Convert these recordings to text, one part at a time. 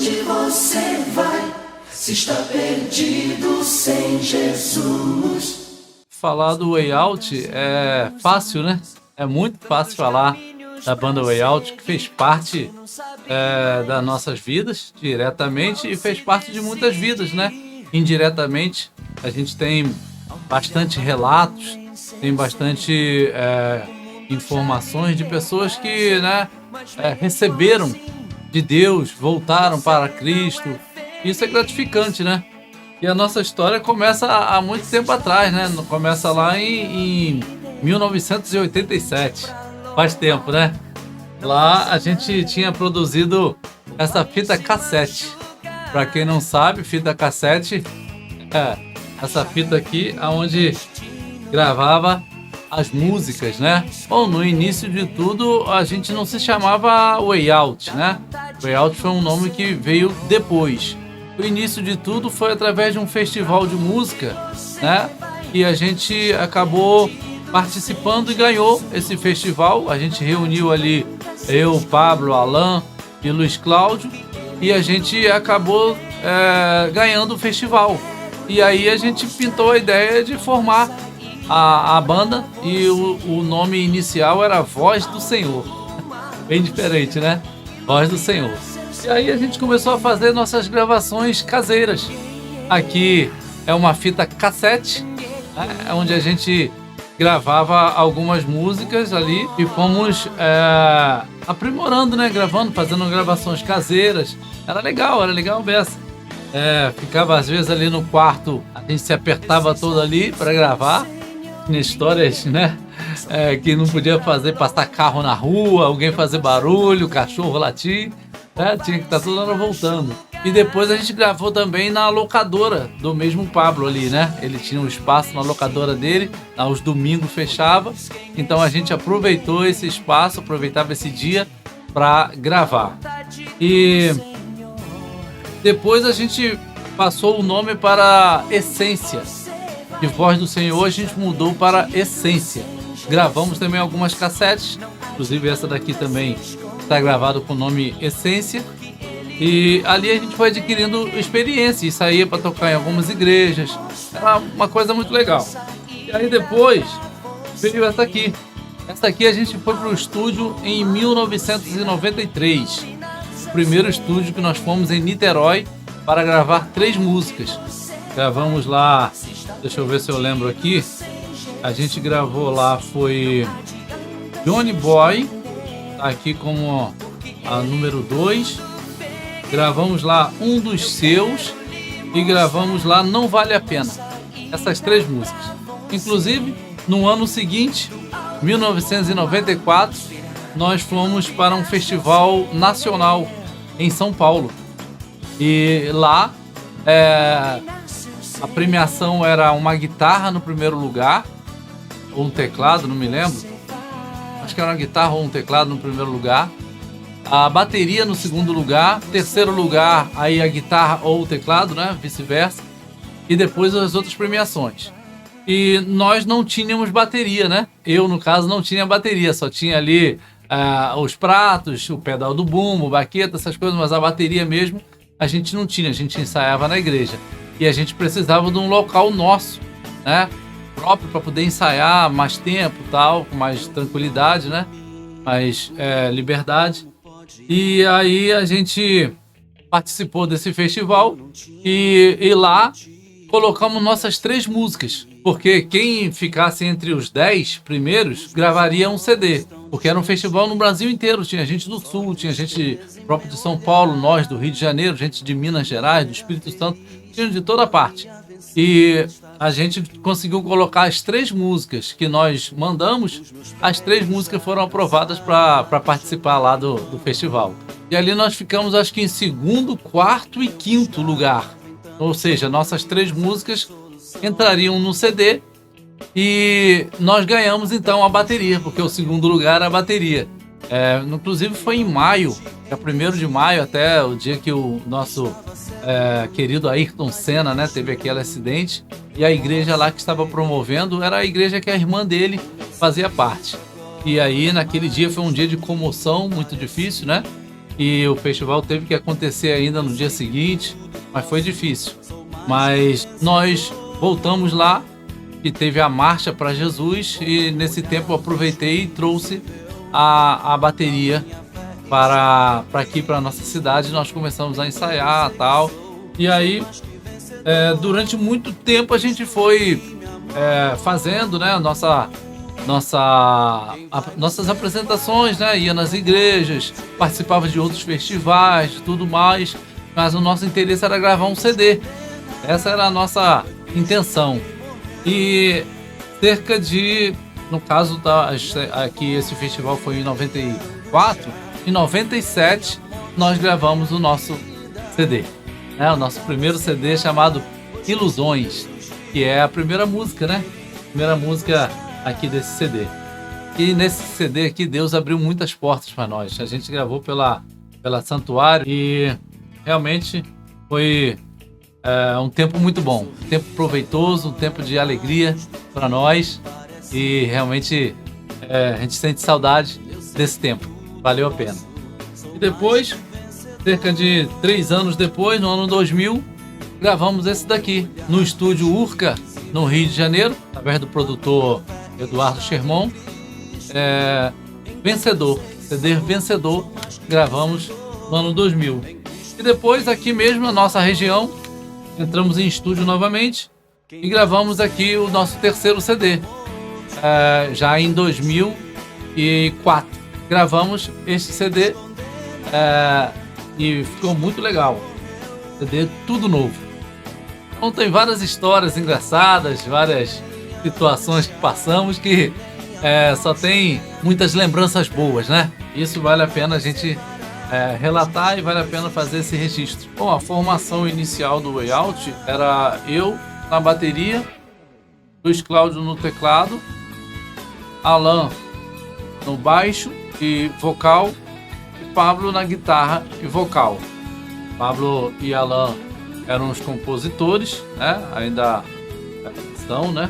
onde você vai, se está perdido sem Jesus. Falar do Way Out é fácil, né? É muito fácil falar da banda Way Out, que fez parte das nossas vidas diretamente e fez parte de muitas vidas, né? Indiretamente, a gente tem bastante relatos, tem bastante informações de pessoas que, né, receberam de Deus, voltaram para Cristo. Isso é gratificante, né? E a nossa história começa há muito tempo atrás, né? Começa lá em 1987. Faz tempo, né? Lá a gente tinha produzido essa fita cassete. Para quem não sabe, fita cassete é essa fita aqui, onde gravava as músicas, né? Bom, no início de tudo, a gente não se chamava Way Out, né? Way Out foi um nome que veio depois. O início de tudo foi através de um festival de música, né? E a gente acabou participando e ganhou esse festival. A gente reuniu ali eu, Pablo, Alan e Luiz Cláudio, e a gente acabou ganhando o festival. E aí a gente pintou a ideia de formar a banda, e o nome inicial era Voz do Senhor. Bem diferente, né? Voz do Senhor. E aí a gente começou a fazer nossas gravações caseiras. Aqui é uma fita cassete, né, onde a gente gravava algumas músicas ali e fomos aprimorando, né? Gravando, fazendo gravações caseiras. Era legal beça. Ficava às vezes ali no quarto, a gente se apertava todo ali para gravar. Tinha histórias, né? Que não podia fazer, passar carro na rua, alguém fazer barulho, cachorro latir. Tinha que estar toda hora voltando. E depois a gente gravou também na locadora do mesmo Pablo ali, né? Ele tinha um espaço na locadora dele, aos domingos fechava. Então a gente aproveitou esse espaço, aproveitava esse dia para gravar. E depois a gente passou o nome para Essência. De Voz do Senhor a gente mudou para Essência. Gravamos também algumas cassetes, inclusive essa daqui também está gravado com o nome Essência. E ali a gente foi adquirindo experiência e saía para tocar em algumas igrejas. Era uma coisa muito legal. E aí depois veio essa aqui. Essa aqui a gente foi para o estúdio em 1993. O primeiro estúdio que nós fomos em Niterói para gravar 3 músicas. Gravamos lá, deixa eu ver se eu lembro aqui. A gente gravou lá, foi Johnny Boy, tá aqui como a número 2. Gravamos lá Um dos Seus e gravamos lá Não Vale a Pena. Essas 3 músicas. Inclusive, no ano seguinte, 1994, nós fomos para um festival nacional em São Paulo. E lá a premiação era uma guitarra no primeiro lugar, ou um teclado, não me lembro. Acho que era uma guitarra ou um teclado no primeiro lugar. A bateria no segundo lugar, terceiro lugar, aí a guitarra ou o teclado, né? Vice-versa. E depois as outras premiações. E nós não tínhamos bateria, né? Eu, no caso, não tinha bateria, só tinha ali os pratos, o pedal do bumbo, baqueta, essas coisas, mas a bateria mesmo a gente não tinha, a gente ensaiava na igreja. E a gente precisava de um local nosso, né? Próprio para poder ensaiar mais tempo, tal, com mais tranquilidade, né? Mais liberdade. E aí a gente participou desse festival e lá colocamos nossas 3 músicas, porque quem ficasse entre os 10 primeiros gravaria um CD, porque era um festival no Brasil inteiro, tinha gente do Sul, tinha gente própria de São Paulo, nós do Rio de Janeiro, gente de Minas Gerais, do Espírito Santo, tinha de toda parte. E a gente conseguiu colocar as 3 músicas que nós mandamos, as 3 músicas foram aprovadas para participar lá do festival. E ali nós ficamos, acho que em 2º, 4º e 5º lugar. Ou seja, nossas 3 músicas entrariam no CD e nós ganhamos então a bateria, porque o segundo lugar era a bateria. Inclusive foi em maio, é 1º de maio, até o dia que o nosso querido Ayrton Senna, né, teve aquele acidente, e a igreja lá que estava promovendo era a igreja que a irmã dele fazia parte. E aí naquele dia foi um dia de comoção muito difícil, né? e o festival teve que acontecer ainda no dia seguinte, mas foi difícil. Mas nós voltamos lá e teve a marcha para Jesus, e nesse tempo eu aproveitei e trouxe a bateria para aqui, para nossa cidade. Nós começamos a ensaiar tal, e aí durante muito tempo a gente foi fazendo, né, nossas apresentações, né, ia nas igrejas, participava de outros festivais e tudo mais, mas o nosso interesse era gravar um CD. Essa era a nossa intenção. E cerca de, no caso aqui, esse festival foi em 94, em 97 nós gravamos o nosso CD, né? O nosso primeiro CD chamado Ilusões, que é a primeira música, né? Primeira música aqui desse CD. E nesse CD aqui Deus abriu muitas portas para nós. A gente gravou pela Santuário e realmente foi um tempo muito bom, um tempo proveitoso, um tempo de alegria para nós, e realmente a gente sente saudade desse tempo, valeu a pena. E depois, cerca de 3 anos depois, no ano 2000, gravamos esse daqui no estúdio Urca, no Rio de Janeiro, através do produtor Eduardo Sherman. Vencedor, CD Vencedor, gravamos no ano 2000. E depois, aqui mesmo na nossa região, entramos em estúdio novamente e gravamos aqui o nosso terceiro CD. Já em 2004 gravamos este CD, e ficou muito legal. CD tudo novo. Então tem várias histórias engraçadas, várias situações que passamos que só tem muitas lembranças boas, né? Isso vale a pena a gente relatar, e vale a pena fazer esse registro. Bom, a formação inicial do Way Out era eu na bateria, Luiz Cláudio no teclado, Alan no baixo e vocal, e Pablo na guitarra e vocal. Pablo e Alan eram os compositores, né? Ainda são, né,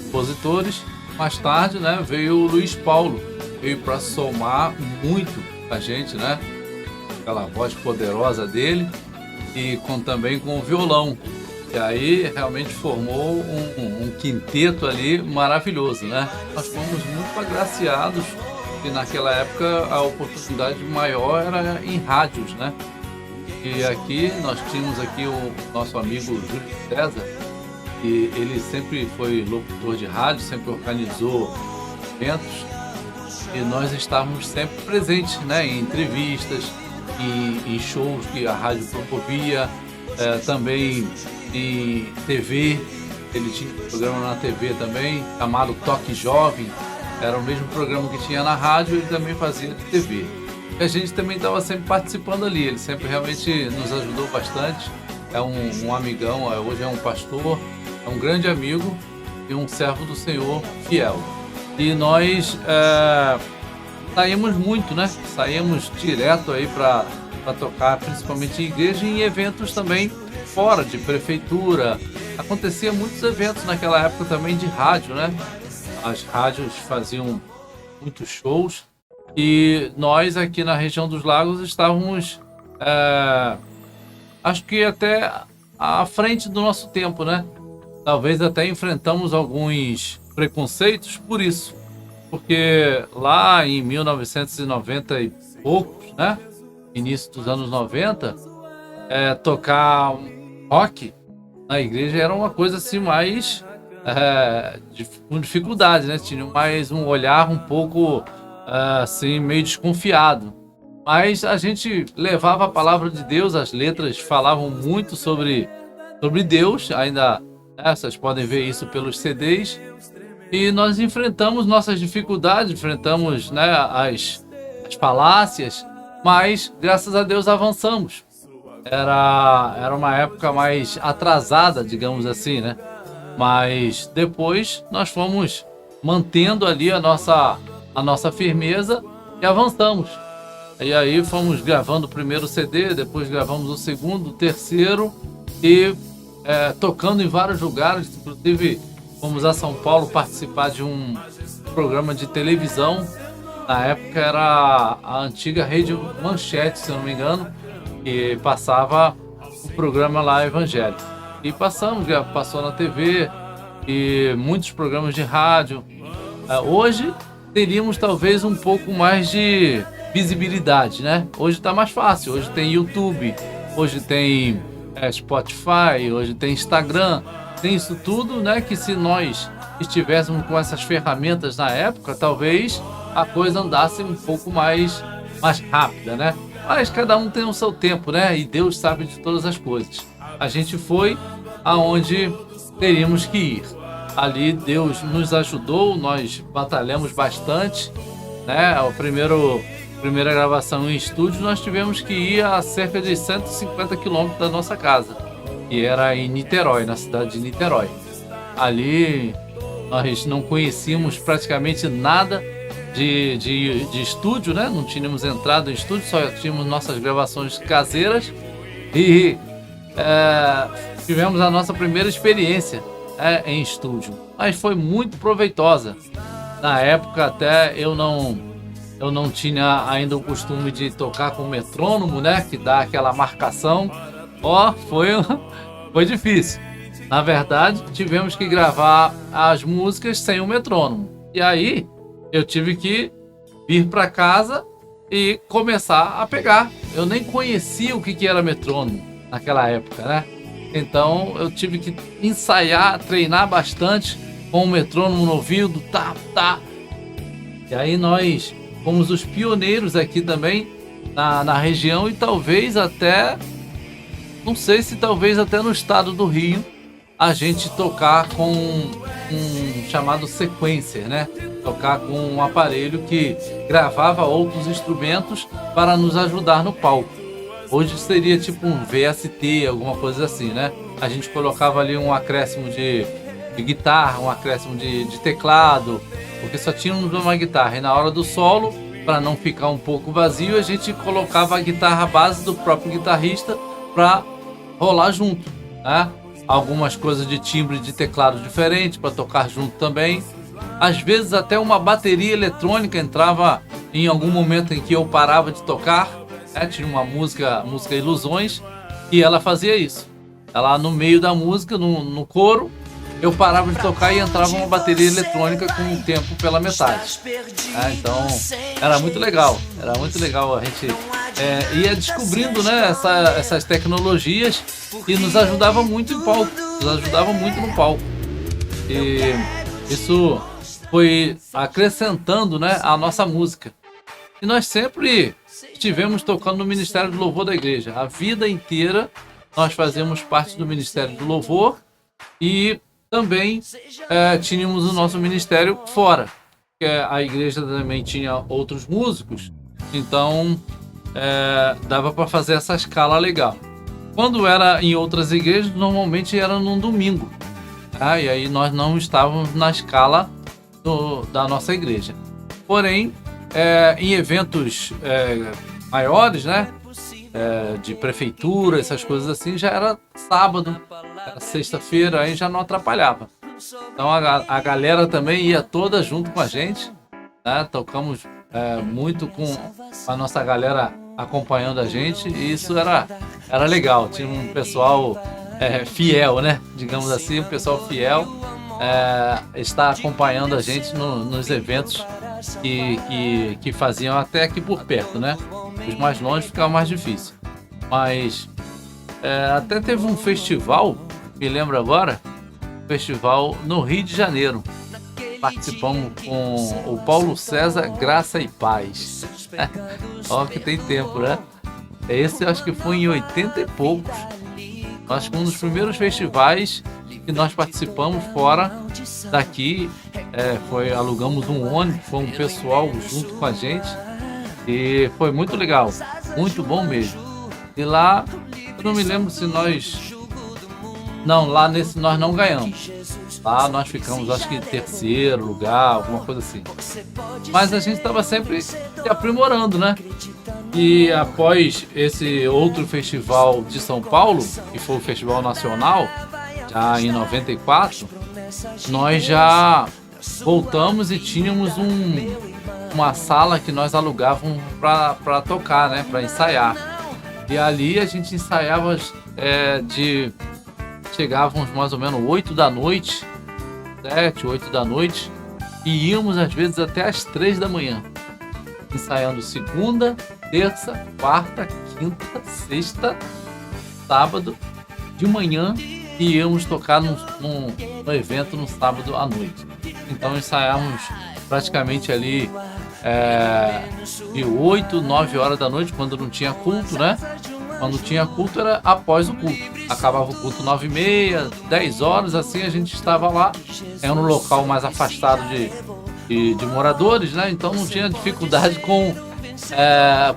compositores. Mais tarde, né, veio o Luiz Paulo, veio para somar muito a gente, né? Aquela voz poderosa dele, e também com o violão. E aí realmente formou um quinteto ali maravilhoso, né? Nós fomos muito agraciados, e naquela época a oportunidade maior era em rádios, né? E aqui nós tínhamos aqui o nosso amigo Júlio César, e ele sempre foi locutor de rádio, sempre organizou eventos, e nós estávamos sempre presentes, né, em entrevistas, em shows que a rádio promovia, também em TV. Ele tinha um programa na TV também, chamado Toque Jovem, era o mesmo programa que tinha na rádio, ele também fazia de TV. E a gente também estava sempre participando ali, ele sempre realmente nos ajudou bastante. É um amigão, hoje é um pastor, é um grande amigo e um servo do Senhor fiel. E nós saímos muito, né? Saímos direto aí para tocar, principalmente em igreja e em eventos também fora de prefeitura. Acontecia muitos eventos naquela época também de rádio, né? As rádios faziam muitos shows, e nós aqui na região dos Lagos estávamos, acho que até à frente do nosso tempo, né? Talvez até enfrentamos alguns preconceitos por isso, porque lá em 1990 e poucos, né? Início dos anos 90, tocar rock na igreja era uma coisa assim mais com dificuldade, né? Tinha mais um olhar um pouco assim meio desconfiado, mas a gente levava a palavra de Deus, as letras falavam muito sobre Deus, ainda, né, vocês podem ver isso pelos CDs, e nós enfrentamos nossas dificuldades, enfrentamos, né, as falácias, mas graças a Deus avançamos. Era uma época mais atrasada, digamos assim, né? Mas depois nós fomos mantendo ali a nossa firmeza e avançamos. E aí fomos gravando o primeiro CD, depois gravamos o segundo, o terceiro, e tocando em vários lugares. Inclusive fomos a São Paulo participar de um programa de televisão, Na época era a antiga Rede Manchete, se eu não me engano, que passava o programa lá evangélico. E já passou na TV e muitos programas de rádio. Hoje teríamos talvez um pouco mais de visibilidade, né? Hoje está mais fácil, hoje tem YouTube, hoje tem Spotify, hoje tem Instagram, tem isso tudo, né? Que se nós estivéssemos com essas ferramentas na época, talvez a coisa andasse um pouco mais rápida, né? Mas cada um tem o seu tempo, né? E Deus sabe de todas as coisas. A gente foi aonde teríamos que ir. Ali Deus nos ajudou, nós batalhamos bastante, né? Primeira gravação em estúdio, nós tivemos que ir a cerca de 150 quilômetros da nossa casa, que era em Niterói, na cidade de Niterói. Ali nós não conhecíamos praticamente nada de estúdio, né? Não tínhamos entrado em estúdio, só tínhamos nossas gravações caseiras e tivemos a nossa primeira experiência em estúdio, mas foi muito proveitosa. Na época até eu não tinha ainda o costume de tocar com metrônomo, né? Que dá aquela marcação. Foi difícil. Na verdade, tivemos que gravar as músicas sem o metrônomo. E aí eu tive que vir para casa e começar a pegar. Eu nem conhecia o que era metrônomo naquela época, né? Então eu tive que ensaiar, treinar bastante com o metrônomo no ouvido, tá. E aí nós fomos os pioneiros aqui também na região e talvez até, não sei se talvez até no estado do Rio, a gente tocar com um chamado sequencer, né? Tocar com um aparelho que gravava outros instrumentos para nos ajudar no palco. Hoje seria tipo um VST, alguma coisa assim, né? A gente colocava ali um acréscimo de guitarra, um acréscimo de teclado, porque só tínhamos uma guitarra. E na hora do solo, para não ficar um pouco vazio, a gente colocava a guitarra base do próprio guitarrista para rolar junto, né? Algumas coisas de timbre de teclado diferente para tocar junto também. Às vezes até uma bateria eletrônica entrava em algum momento em que eu parava de tocar, né? Tinha uma música Ilusões, e ela fazia isso. Ela no meio da música, no coro, eu parava de tocar e entrava uma bateria eletrônica com o tempo pela metade. Então era muito legal a gente ia descobrindo, né, essas tecnologias, e nos ajudava muito no palco. E isso foi acrescentando, né, a nossa música. E nós sempre estivemos tocando no Ministério do Louvor da igreja. A vida inteira nós fazíamos parte do Ministério do Louvor e também tínhamos o nosso ministério fora, que a igreja também tinha outros músicos, então dava para fazer essa escala legal. Quando era em outras igrejas, normalmente era num domingo, tá? E aí nós não estávamos na escala da nossa igreja. Porém, em eventos maiores, né, de prefeitura, essas coisas assim, já era sábado, era sexta-feira, aí já não atrapalhava. Então a galera também ia toda junto com a gente, né? Tocamos muito com a nossa galera acompanhando a gente, e isso era legal. Tinha um pessoal fiel, né? Digamos assim, um pessoal fiel está acompanhando a gente nos eventos que faziam até aqui por perto, né? Os mais longe ficava mais difícil. Mas até teve um festival, me lembro agora, festival no Rio de Janeiro. Participamos com o Paulo César, Graça e Paz. Ó, que tem tempo, né? Esse eu acho que foi em 80 e poucos. Acho que um dos primeiros festivais que nós participamos fora daqui. Alugamos um ônibus, foi um pessoal junto com a gente. E foi muito legal, muito bom mesmo. E lá, eu não me lembro se nós... Não, lá nesse nós não ganhamos. Lá nós ficamos, acho que em terceiro lugar, alguma coisa assim. Mas a gente estava sempre se aprimorando, né? E após esse outro festival de São Paulo, que foi o Festival Nacional, já em 94, nós já voltamos e tínhamos uma sala que nós alugávamos para tocar, né? Para ensaiar. E ali a gente ensaiava chegávamos mais ou menos 8 da noite, 7, 8 da noite, e íamos às vezes até às 3 da manhã, ensaiando segunda, terça, quarta, quinta, sexta, sábado, de manhã, e íamos tocar no evento no sábado à noite. Então ensaiávamos praticamente ali de 8, 9 horas da noite, quando não tinha culto, né? Quando tinha culto era após o culto. Acabava o culto 9h30, 10 horas, assim a gente estava lá. Era um local mais afastado de moradores, né? Então não tinha dificuldade com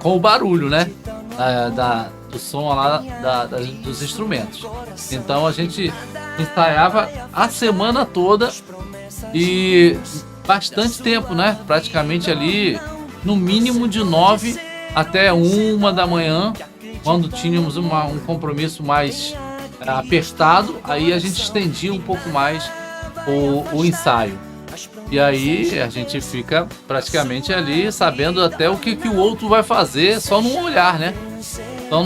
o barulho, né? Do som lá dos instrumentos. Então a gente ensaiava a semana toda e bastante tempo, né? Praticamente ali no mínimo de 9 até 1 da manhã. Quando tínhamos um compromisso mais apertado, aí a gente estendia um pouco mais o ensaio. E aí a gente fica praticamente ali sabendo até o que o outro vai fazer, só num olhar, né? Então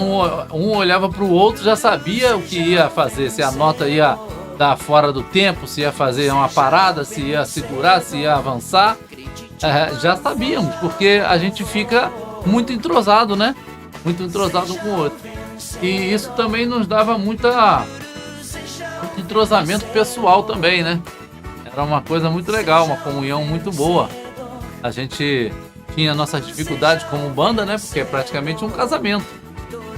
um olhava para o outro, já sabia o que ia fazer, se a nota ia dar fora do tempo, se ia fazer uma parada, se ia segurar, se ia avançar. Já sabíamos, porque a gente fica muito entrosado, né? Muito entrosado um com o outro. E isso também nos dava muito entrosamento pessoal também, né? Era uma coisa muito legal, uma comunhão muito boa. A gente tinha nossas dificuldades como banda, né? Porque é praticamente um casamento.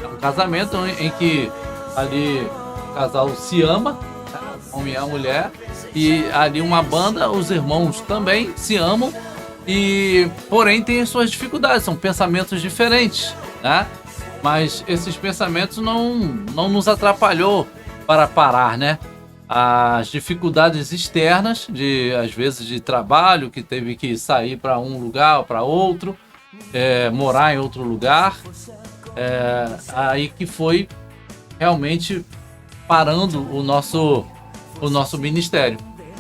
É um casamento em que ali o casal se ama, né? O homem e a mulher. E ali uma banda, os irmãos também se amam. E porém tem suas dificuldades, são pensamentos diferentes, né? Mas esses pensamentos não nos atrapalhou para parar, né? As dificuldades externas, às vezes de trabalho, que teve que sair para um lugar ou para outro, morar em outro lugar, aí que foi realmente parando o nosso ministério,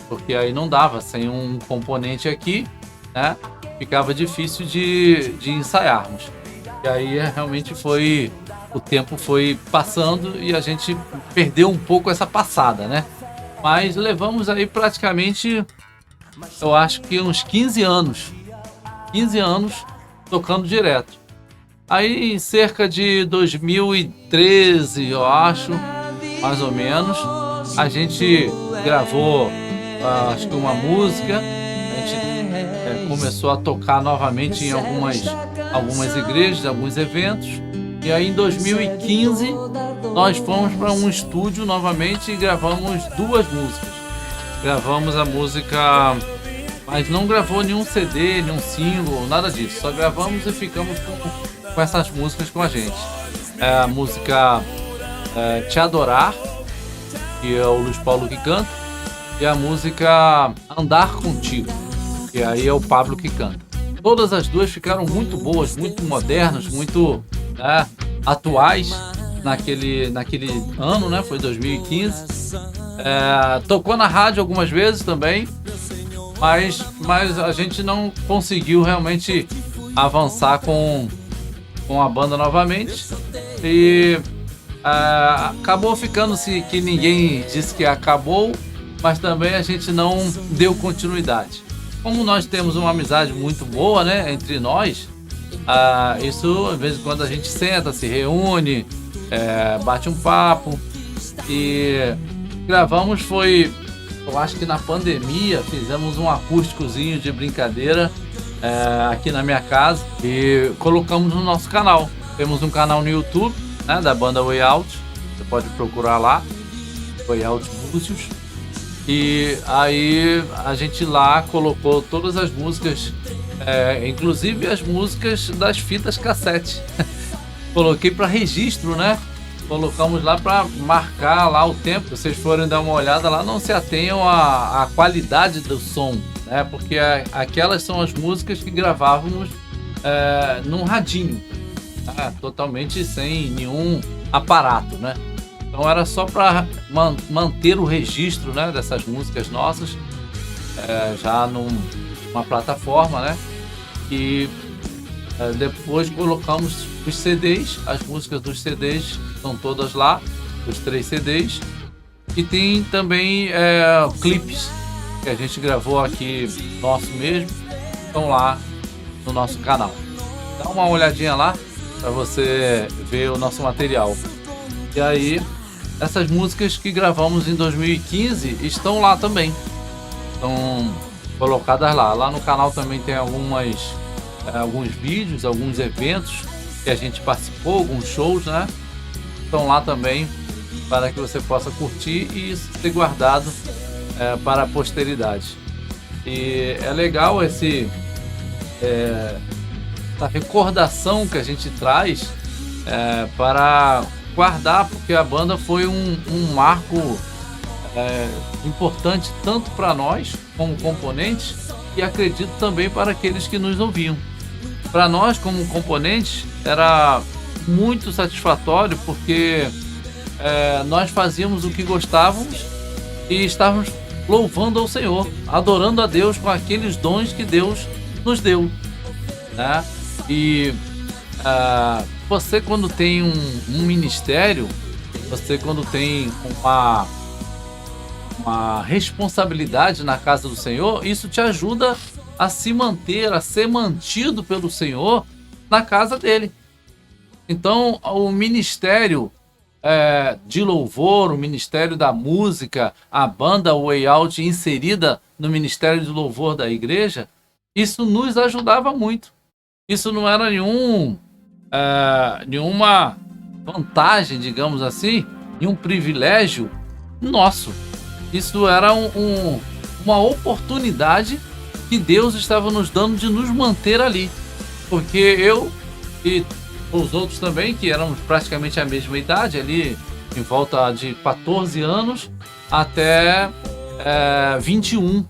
porque aí não dava, sem um componente aqui, né? Ficava difícil de ensaiarmos. E aí realmente o tempo foi passando e a gente perdeu um pouco essa passada, né? Mas levamos aí praticamente, eu acho que uns 15 anos tocando direto. Aí em cerca de 2013, eu acho, mais ou menos, a gente gravou, acho que uma música. A gente começou a tocar novamente em algumas igrejas, alguns eventos. E aí em 2015 nós fomos para um estúdio novamente e gravamos 2 músicas. Gravamos a música, mas não gravou nenhum CD, nenhum single, nada disso. Só gravamos e ficamos com essas músicas com a gente. A música Te Adorar, que é o Luiz Paulo que canta, e a música Andar Contigo, que aí é o Pablo que canta. Todas as 2 ficaram muito boas, muito modernas, muito atuais naquele ano, né? Foi 2015. Tocou na rádio algumas vezes também, mas a gente não conseguiu realmente avançar com a banda novamente. E acabou ficando-se que ninguém disse que acabou, mas também a gente não deu continuidade. Como nós temos uma amizade muito boa, né, entre nós, isso, de vez em quando a gente senta, se reúne, bate um papo. E gravamos, eu acho que na pandemia, fizemos um acústicozinho de brincadeira aqui na minha casa e colocamos no nosso canal. Temos um canal no YouTube, né, da banda Way Out, você pode procurar lá, Way Out Músicos. E aí a gente lá colocou todas as músicas, inclusive as músicas das fitas cassete. Coloquei para registro, né? Colocamos lá para marcar lá o tempo. Se vocês forem dar uma olhada lá, não se atenham à qualidade do som, né? Porque aquelas são as músicas que gravávamos num radinho, totalmente sem nenhum aparato, né? Então era só para manter o registro, né, dessas músicas nossas, já numa plataforma, né? E depois colocamos os CDs, as músicas dos CDs estão todas lá, os 3 CDs. E tem também clipes que a gente gravou aqui, nosso mesmo, estão lá no nosso canal. Dá uma olhadinha lá para você ver o nosso material. E aí, essas músicas que gravamos em 2015 estão lá também. Estão colocadas lá. Lá no canal também tem alguns vídeos, alguns eventos que a gente participou, alguns shows, né? Estão lá também para que você possa curtir e ser guardado para a posteridade. E é legal essa recordação que a gente traz para guardar, porque a banda foi um marco importante tanto para nós como componentes e acredito também para aqueles que nos ouviam. Para nós como componentes era muito satisfatório porque nós fazíamos o que gostávamos e estávamos louvando ao Senhor, adorando a Deus com aqueles dons que Deus nos deu, né? E você quando tem um ministério, você quando tem uma responsabilidade na casa do Senhor, isso te ajuda a se manter, a ser mantido pelo Senhor na casa dele. Então o ministério de louvor, o ministério da música, a banda Way Out inserida no ministério de louvor da igreja, isso nos ajudava muito. Isso não era nenhuma vantagem, digamos assim, nenhum privilégio nosso. Isso era uma oportunidade que Deus estava nos dando de nos manter ali. Porque eu e os outros também, que éramos praticamente a mesma idade, ali em volta de 14 anos até 21.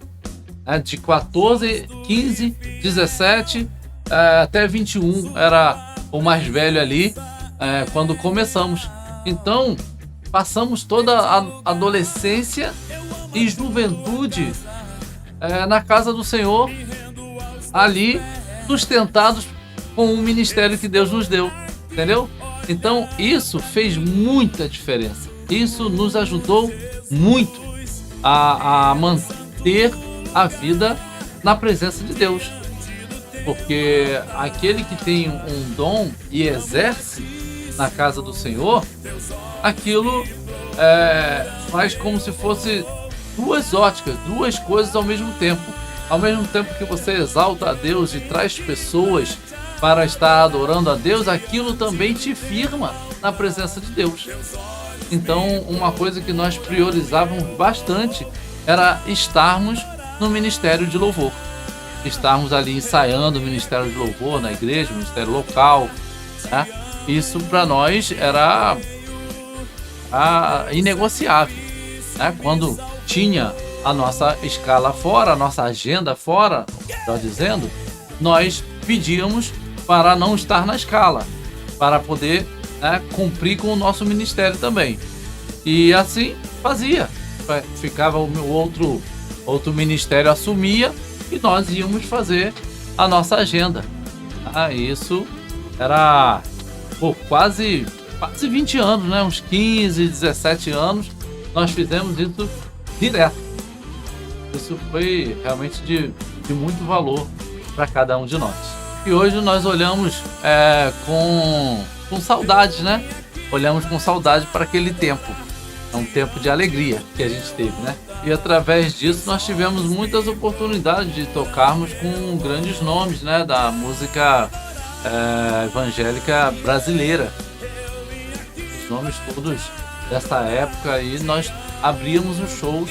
De 14, 15, 17 até 21 era o mais velho ali quando começamos. Então passamos toda a adolescência e juventude na casa do Senhor, ali sustentados com o ministério que Deus nos deu, entendeu? Então isso fez muita diferença. Isso nos ajudou muito a manter a vida na presença de Deus. Porque aquele que tem um dom e exerce na casa do Senhor, aquilo faz como se fosse duas óticas, duas coisas ao mesmo tempo. Ao mesmo tempo que você exalta a Deus e traz pessoas para estar adorando a Deus, aquilo também te firma na presença de Deus. Então, uma coisa que nós priorizávamos bastante era estarmos no ministério de louvor. Estarmos ali ensaiando o ministério de louvor na igreja, o ministério local, né? Isso para nós era inegociável, né? Quando tinha a nossa escala fora, a nossa agenda fora, melhor dizendo, nós pedíamos para não estar na escala, para poder cumprir com o nosso ministério também. E assim fazia. Ficava o outro ministério assumia e nós íamos fazer a nossa agenda. Isso era por quase 20 anos, né? Uns 15, 17 anos, nós fizemos isso direto. Isso foi realmente de muito valor para cada um de nós. E hoje nós olhamos com saudades, né? Olhamos com saudade para aquele tempo. É um tempo de alegria que a gente teve, né? E através disso nós tivemos muitas oportunidades de tocarmos com grandes nomes, né? Da música evangélica brasileira. Os nomes todos dessa época aí, nós abríamos os shows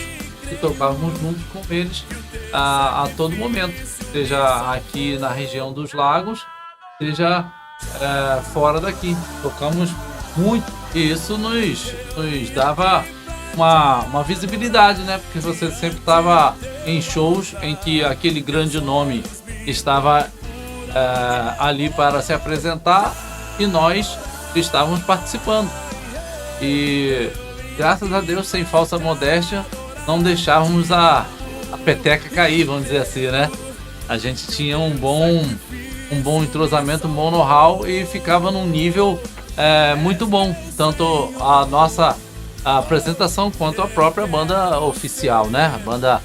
e tocávamos juntos com eles a todo momento. Seja aqui na região dos lagos, seja fora daqui. Tocamos muito. E isso nos dava uma visibilidade, né? Porque você sempre estava em shows em que aquele grande nome estava ali para se apresentar e nós estávamos participando. E graças a Deus, sem falsa modéstia, não deixávamos a peteca cair, vamos dizer assim, né? A gente tinha um bom entrosamento, um bom know-how e ficava num nível muito bom, tanto a nossa apresentação quanto a própria banda oficial, né? A banda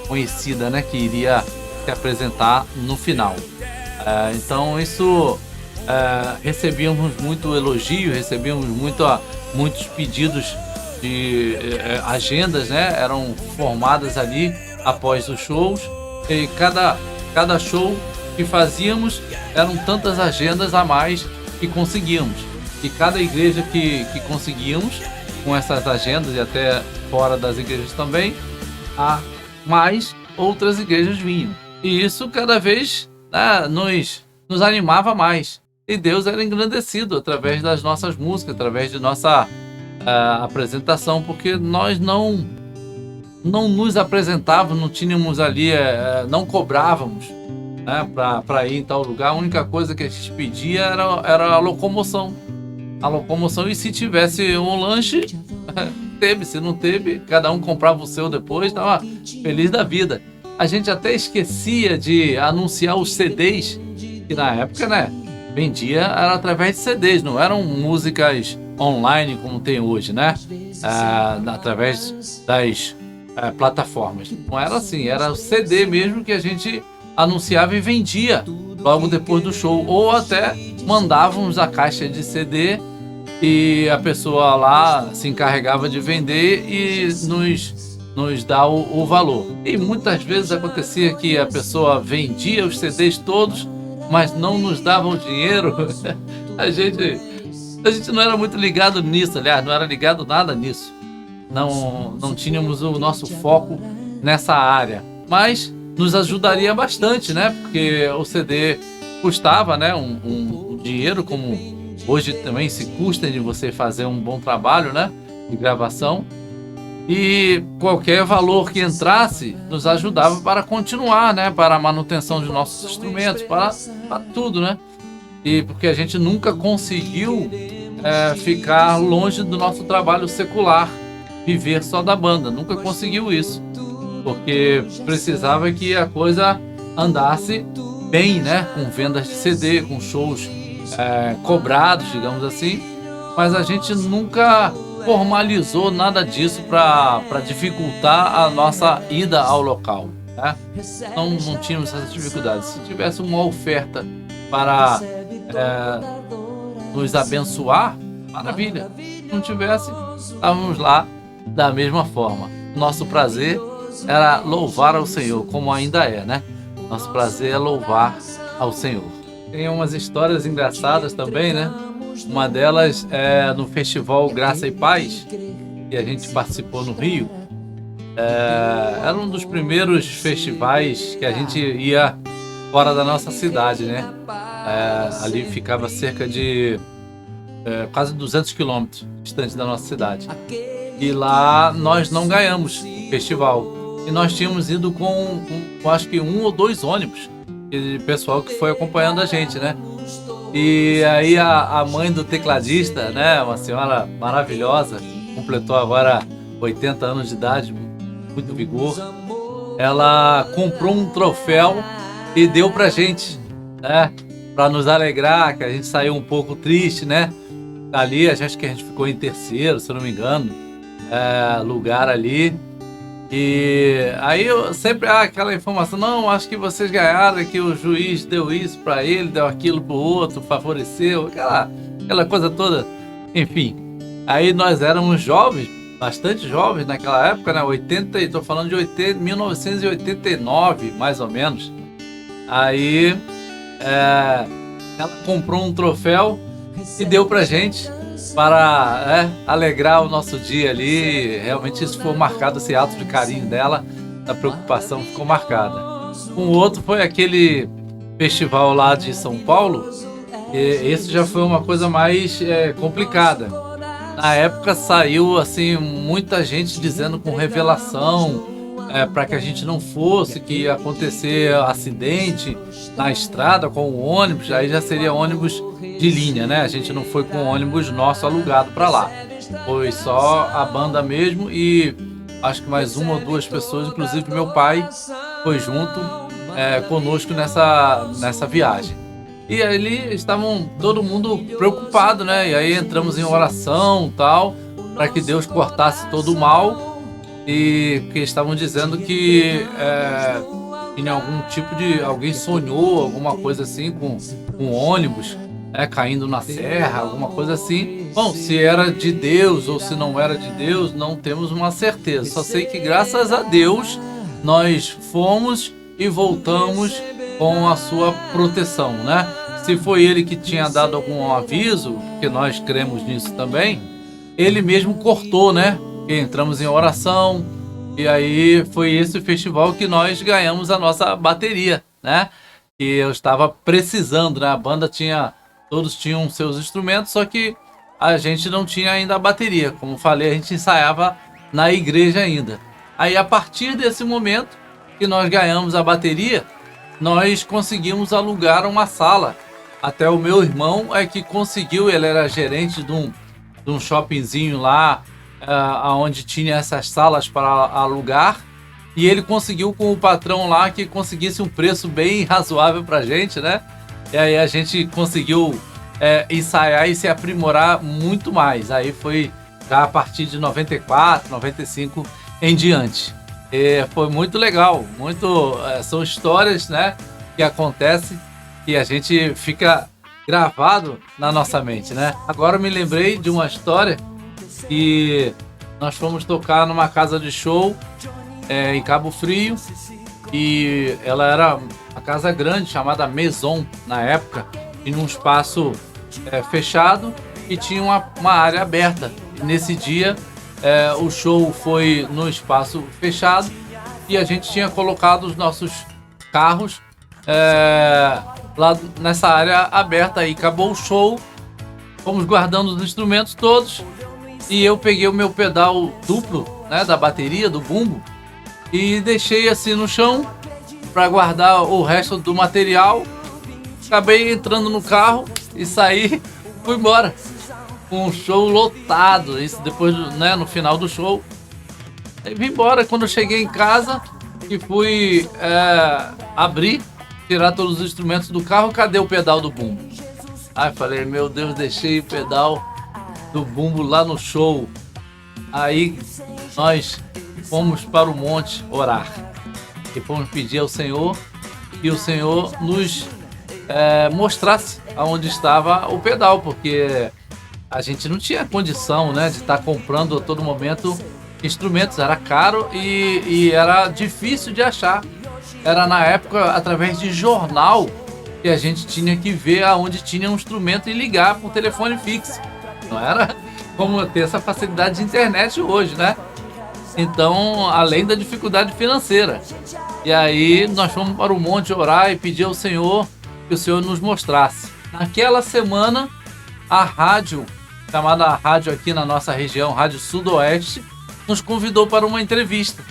conhecida, né? Que iria se apresentar no final. Então isso recebíamos muito elogio, recebíamos muitos pedidos de agendas, né? Eram formadas ali após os shows e cada show que fazíamos eram tantas agendas a mais que conseguíamos. E cada igreja que conseguíamos com essas agendas e até fora das igrejas também, mais outras igrejas vinham. E isso cada vez nos animava mais. E Deus era engrandecido através das nossas músicas, através de nossa apresentação, porque nós não nos apresentávamos, não tínhamos ali, não cobrávamos, né, para ir em tal lugar. A única coisa que a gente pedia era a locomoção. E se tivesse um lanche, teve. Se não teve, cada um comprava o seu depois, estava feliz da vida. A gente até esquecia de anunciar os CDs, que na época, né, vendia era através de CDs, não eram músicas online como tem hoje, né? Através das plataformas. Não era assim, era o CD mesmo que a gente anunciava e vendia logo depois do show, ou até mandávamos a caixa de CD e a pessoa lá se encarregava de vender e nos dá o valor. E muitas vezes acontecia que a pessoa vendia os CDs todos, mas não nos dava o dinheiro. A gente não era muito ligado nisso, aliás, não era ligado nada nisso. Não tínhamos o nosso foco nessa área, mas nos ajudaria bastante, né? Porque o CD custava, né, um dinheiro, como hoje também se custa de você fazer um bom trabalho, né, de gravação. E qualquer valor que entrasse nos ajudava para continuar, né, para a manutenção de nossos instrumentos, para tudo, né? E porque a gente nunca conseguiu ficar longe do nosso trabalho secular, viver só da banda, nunca conseguiu isso, porque precisava que a coisa andasse bem, né, com vendas de CD, com shows cobrados, digamos assim, mas a gente nunca formalizou nada disso para dificultar a nossa ida ao local, né? Não tínhamos essas dificuldades. Se tivesse uma oferta para nos abençoar, maravilha. Se não tivesse, estávamos lá da mesma forma. Nosso prazer era louvar ao Senhor, como ainda é, né? Nosso prazer é louvar ao Senhor. Tem umas histórias engraçadas também, né? Uma delas é no festival Graça e Paz, que a gente participou no Rio. Era um dos primeiros festivais que a gente ia fora da nossa cidade, né? Ali ficava cerca de quase 200 quilômetros distante da nossa cidade. E lá nós não ganhamos o festival. E nós tínhamos ido com acho que 1 ou 2 ônibus de pessoal que foi acompanhando a gente, né? E aí a mãe do tecladista, né, uma senhora maravilhosa, completou agora 80 anos de idade, muito vigor, ela comprou um troféu e deu pra gente, né, pra nos alegrar, que a gente saiu um pouco triste, né, ali, acho que a gente ficou em terceiro, se eu não me engano, lugar ali. E aí eu sempre aquela informação, não, acho que vocês ganharam, que o juiz deu isso para ele, deu aquilo pro outro, favoreceu, aquela coisa toda, enfim. Aí nós éramos jovens, bastante jovens naquela época, né? Estou falando de 1989, mais ou menos. Aí ela comprou um troféu e deu pra gente para alegrar o nosso dia ali. Realmente isso foi marcado, esse ato de carinho dela, da preocupação ficou marcada. Um outro foi aquele festival lá de São Paulo, e esse já foi uma coisa mais complicada. Na época saiu assim muita gente dizendo com revelação para que a gente não fosse, que ia acontecer acidente na estrada com o ônibus, aí já seria ônibus de linha, né? A gente não foi com o ônibus nosso alugado para lá, foi só a banda mesmo e acho que mais 1 ou 2 pessoas, inclusive meu pai, foi junto conosco nessa viagem. E ali estavam todo mundo preocupado, né? E aí entramos em oração, tal, para que Deus cortasse todo o mal, e porque estavam dizendo que tinha algum tipo de... alguém sonhou, alguma coisa assim, com um ônibus, caindo na serra, alguma coisa assim. Bom, se era de Deus ou se não era de Deus, não temos uma certeza. Só sei que, graças a Deus, nós fomos e voltamos com a sua proteção, né? Se foi ele que tinha dado algum aviso, porque nós cremos nisso também, ele mesmo cortou, né? E entramos em oração, e aí foi esse festival que nós ganhamos a nossa bateria, né? Que eu estava precisando, né? A banda todos tinham seus instrumentos, só que a gente não tinha ainda a bateria. Como falei, a gente ensaiava na igreja ainda. Aí, a partir desse momento que nós ganhamos a bateria, nós conseguimos alugar uma sala. Até o meu irmão que conseguiu, ele era gerente de um shoppingzinho lá, onde tinha essas salas para alugar, e ele conseguiu com o patrão lá que conseguisse um preço bem razoável pra gente, né? E aí a gente conseguiu ensaiar e se aprimorar muito mais. Aí foi já a partir de 94, 95 em diante. Foi muito legal, são histórias, né, que acontecem e a gente fica gravado na nossa mente, né? Agora eu me lembrei de uma história que nós fomos tocar numa casa de show em Cabo Frio, e ela era uma casa grande chamada Maison na época, em um espaço fechado, e tinha uma área aberta. E nesse dia o show foi no espaço fechado e a gente tinha colocado os nossos carros lá nessa área aberta. Aí acabou o show, fomos guardando os instrumentos todos, e eu peguei o meu pedal duplo, né, da bateria, do bumbo, e deixei assim no chão para guardar o resto do material. Acabei entrando no carro e saí, fui embora com o show lotado. Isso depois, né, no final do show. Aí vim embora. Quando eu cheguei em casa e fui abrir, tirar todos os instrumentos do carro, cadê o pedal do bumbo? Aí falei, meu Deus, deixei o pedal do bumbo lá no show. Aí nós fomos para o monte orar e fomos pedir ao Senhor que o Senhor nos mostrasse aonde estava o pedal, porque a gente não tinha condição, né, de estar comprando a todo momento instrumentos. Era caro e era difícil de achar. Era na época através de jornal que a gente tinha que ver aonde tinha um instrumento e ligar por telefone fixo. Não era como ter essa facilidade de internet hoje, né? Então, além da dificuldade financeira. E aí nós fomos para o monte orar e pedir ao Senhor que o Senhor nos mostrasse. Naquela semana, a rádio, chamada rádio aqui na nossa região, Rádio Sudoeste, nos convidou para uma entrevista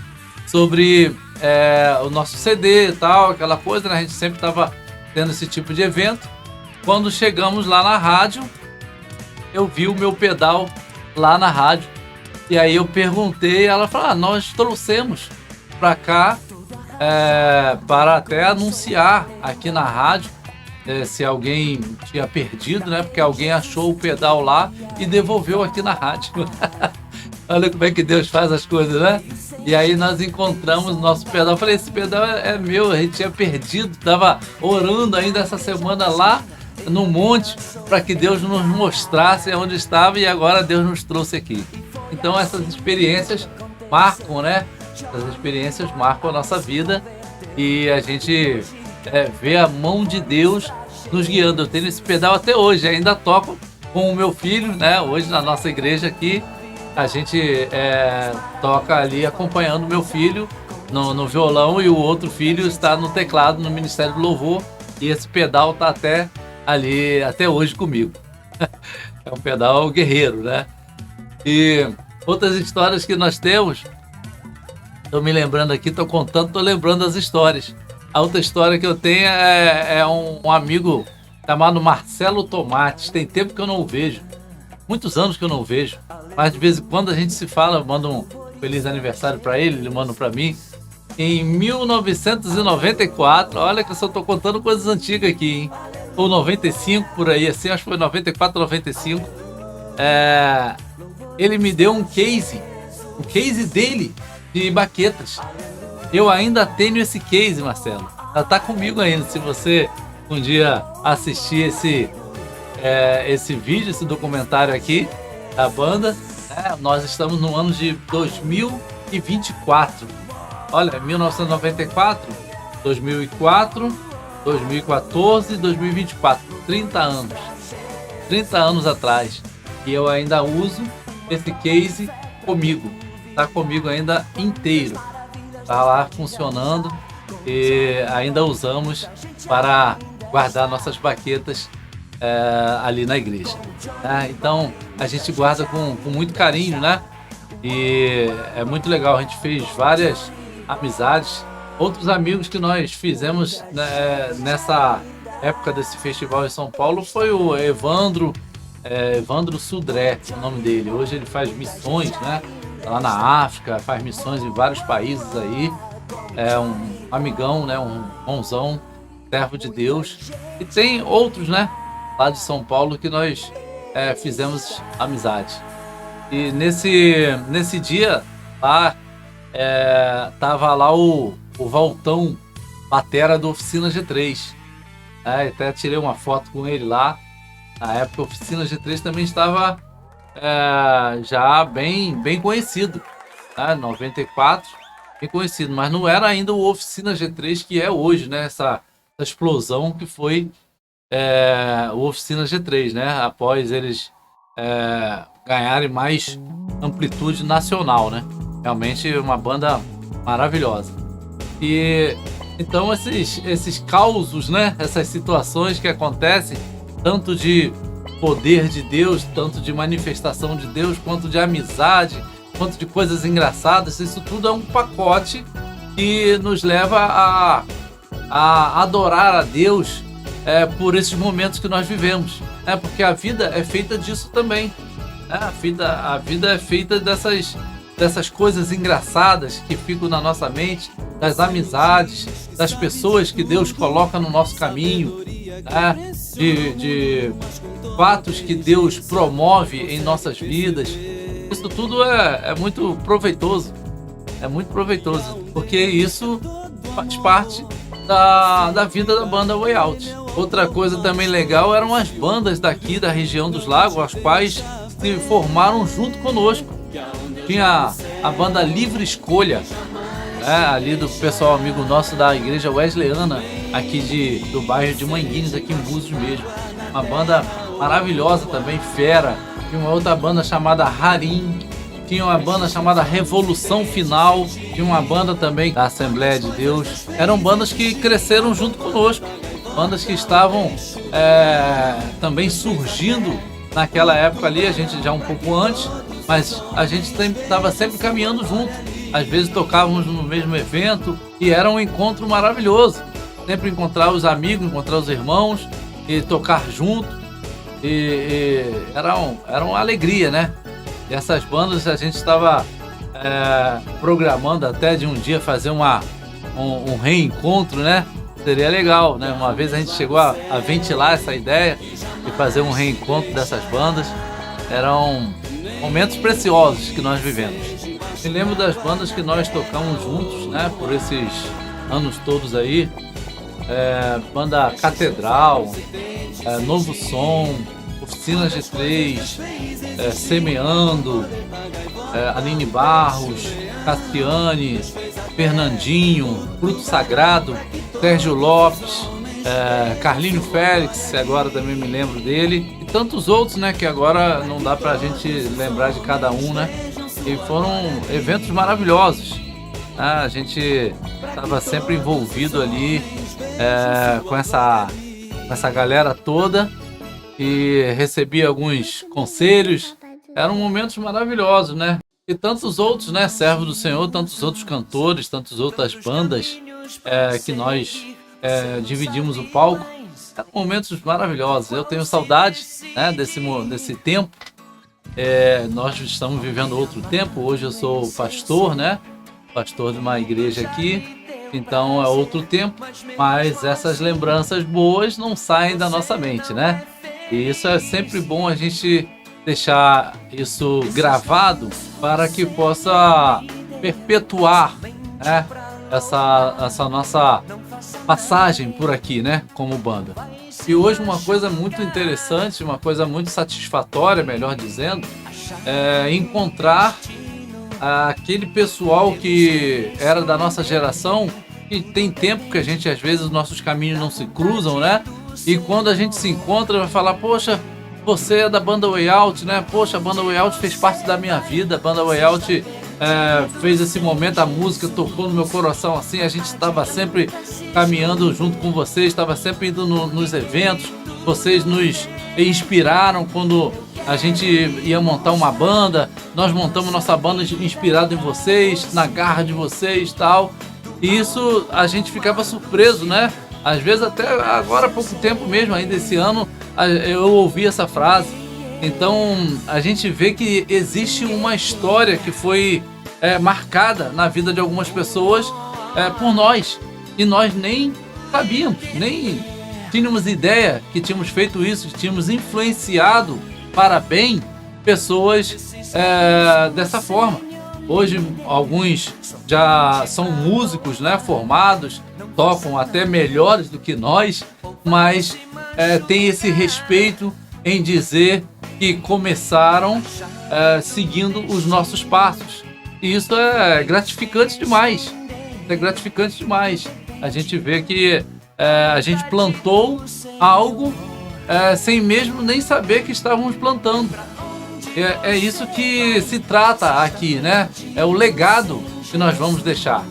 sobre o nosso CD e tal, aquela coisa, né? A gente sempre estava tendo esse tipo de evento. Quando chegamos lá na rádio, eu vi o meu pedal lá na rádio. E aí eu perguntei, ela falou, nós trouxemos para cá para até anunciar aqui na rádio, se alguém tinha perdido, né? Porque alguém achou o pedal lá e devolveu aqui na rádio. Olha como é que Deus faz as coisas, né? E aí nós encontramos o nosso pedal. Eu falei, esse pedal é meu, a gente tinha perdido, estava orando ainda essa semana lá no monte para que Deus nos mostrasse onde estava, e agora Deus nos trouxe aqui. Então essas experiências marcam, né? Essas experiências marcam a nossa vida e a gente vê a mão de Deus nos guiando. Eu tenho esse pedal até hoje, ainda toco com o meu filho, né? Hoje na nossa igreja aqui, a gente toca ali acompanhando o meu filho no violão, e o outro filho está no teclado no Ministério do Louvor, e esse pedal está até hoje comigo. É um pedal guerreiro, né? E outras histórias que nós temos, estou me lembrando aqui, estou contando, estou lembrando as histórias. A outra história que eu tenho é um amigo chamado Marcelo Tomates. Tem tempo que eu não o vejo, muitos anos que eu não o vejo, mas de vez em quando a gente se fala. Eu mando um feliz aniversário para ele, ele manda para mim. em 1994. Olha que eu só tô contando coisas antigas aqui, hein? Ou 95, por aí, assim, acho que foi 94, 95. Ele me deu um case dele de baquetas. Eu ainda tenho esse case, Marcelo. Ela tá comigo ainda. Se você um dia assistir esse vídeo, esse documentário aqui da banda, nós estamos no ano de 2024. Olha, 1994, 2004, 2014, 2024. 30 anos. 30 anos atrás. E eu ainda uso esse case comigo. Tá comigo ainda inteiro. Tá lá funcionando e ainda usamos para guardar nossas baquetas ali na igreja. Então a gente guarda com muito carinho, né? E é muito legal. A gente fez várias amizades. Outros amigos que nós fizemos nessa época desse festival em São Paulo foi o Evandro Sudré, o nome dele. Hoje ele faz missões, né? Lá na África, faz missões em vários países aí. É um amigão, né? Um bonzão, servo de Deus. E tem outros, né? Lá de São Paulo que nós fizemos amizade. E nesse dia lá tava lá o Valtão, batera do Oficina G3. Até tirei uma foto com ele lá. Na época a Oficina G3 também estava já bem conhecido, né? 94, bem conhecido, mas não era ainda o Oficina G3 que é hoje, né? Essa explosão que foi o Oficina G3, né? Após eles ganharem mais amplitude nacional, né? Realmente uma banda maravilhosa. E então esses causos, né? Essas situações que acontecem, tanto de poder de Deus, tanto de manifestação de Deus, quanto de amizade, quanto de coisas engraçadas, isso tudo é um pacote que nos leva a adorar a Deus por esses momentos que nós vivemos, porque a vida é feita disso também, né? A vida é feita dessas coisas engraçadas que ficam na nossa mente, das amizades, das pessoas que Deus coloca no nosso caminho, né? De fatos que Deus promove em nossas vidas. Isso tudo é muito proveitoso. É muito proveitoso, porque isso faz parte da vida da banda Way Out. Outra coisa também legal eram as bandas daqui da região dos Lagos, as quais se formaram junto conosco. Tinha a banda Livre Escolha, ali do pessoal amigo nosso da igreja Wesleyana, aqui do bairro de Manguinhos, aqui em Búzios mesmo. Uma banda maravilhosa também, fera. Tinha uma outra banda chamada Harim. Tinha uma banda chamada Revolução Final. Tinha uma banda também da Assembleia de Deus. Eram bandas que cresceram junto conosco. Bandas que estavam também surgindo naquela época ali, a gente já um pouco antes, mas a gente estava sempre caminhando junto. Às vezes tocávamos no mesmo evento e era um encontro maravilhoso. Sempre encontrar os amigos, encontrar os irmãos e tocar junto. E era uma alegria, né? E essas bandas a gente estava programando até de um dia fazer um reencontro, né? Seria legal, né? Uma vez a gente chegou a ventilar essa ideia de fazer um reencontro dessas bandas. Eram momentos preciosos que nós vivemos. Me lembro das bandas que nós tocamos juntos, né? Por esses anos todos aí. Banda Catedral, Novo Som, Oficina G3, Semeando, Aline Barros, Cassiane, Fernandinho, Fruto Sagrado, Sérgio Lopes, Carlinho Félix, agora também me lembro dele, e tantos outros, né, que agora não dá pra gente lembrar de cada um, né? E foram eventos maravilhosos, né? A gente estava sempre envolvido ali com essa galera toda e recebia alguns conselhos. Eram momentos maravilhosos, né? E tantos outros, né, servos do Senhor, tantos outros cantores, tantas outras bandas que nós dividimos o palco. Eram momentos maravilhosos. Eu tenho saudade, né, desse tempo. Nós estamos vivendo outro tempo. Hoje eu sou pastor, né? pastor de uma igreja aqui, então é outro tempo, mas essas lembranças boas não saem da nossa mente, né? E isso é sempre bom a gente deixar isso gravado para que possa perpetuar, né, essa nossa passagem por aqui, né, como banda. E hoje uma coisa muito interessante, uma coisa muito satisfatória, melhor dizendo, é encontrar aquele pessoal que era da nossa geração, que tem tempo que a gente, às vezes, os nossos caminhos não se cruzam, né? E quando a gente se encontra, vai falar, poxa, você é da banda Way Out, né? Poxa, a banda Way Out fez parte da minha vida, a banda Way Out fez esse momento, a música tocou no meu coração assim, a gente estava sempre caminhando junto com vocês, estava sempre indo nos eventos, vocês nos inspiraram quando a gente ia montar uma banda, nós montamos nossa banda inspirado em vocês, na garra de vocês e tal, e isso a gente ficava surpreso, né? Às vezes até agora há pouco tempo mesmo, ainda esse ano, eu ouvi essa frase. Então a gente vê que existe uma história que foi marcada na vida de algumas pessoas por nós, e nós nem sabíamos, nem tínhamos ideia que tínhamos feito isso, que tínhamos influenciado para bem pessoas dessa forma. Hoje alguns já são músicos, né, formados, tocam até melhores do que nós, mas tem esse respeito em dizer que começaram seguindo os nossos passos. E isso é gratificante demais. É gratificante demais. A gente vê que a gente plantou algo sem mesmo nem saber que estávamos plantando. É isso que se trata aqui, né? É o legado que nós vamos deixar.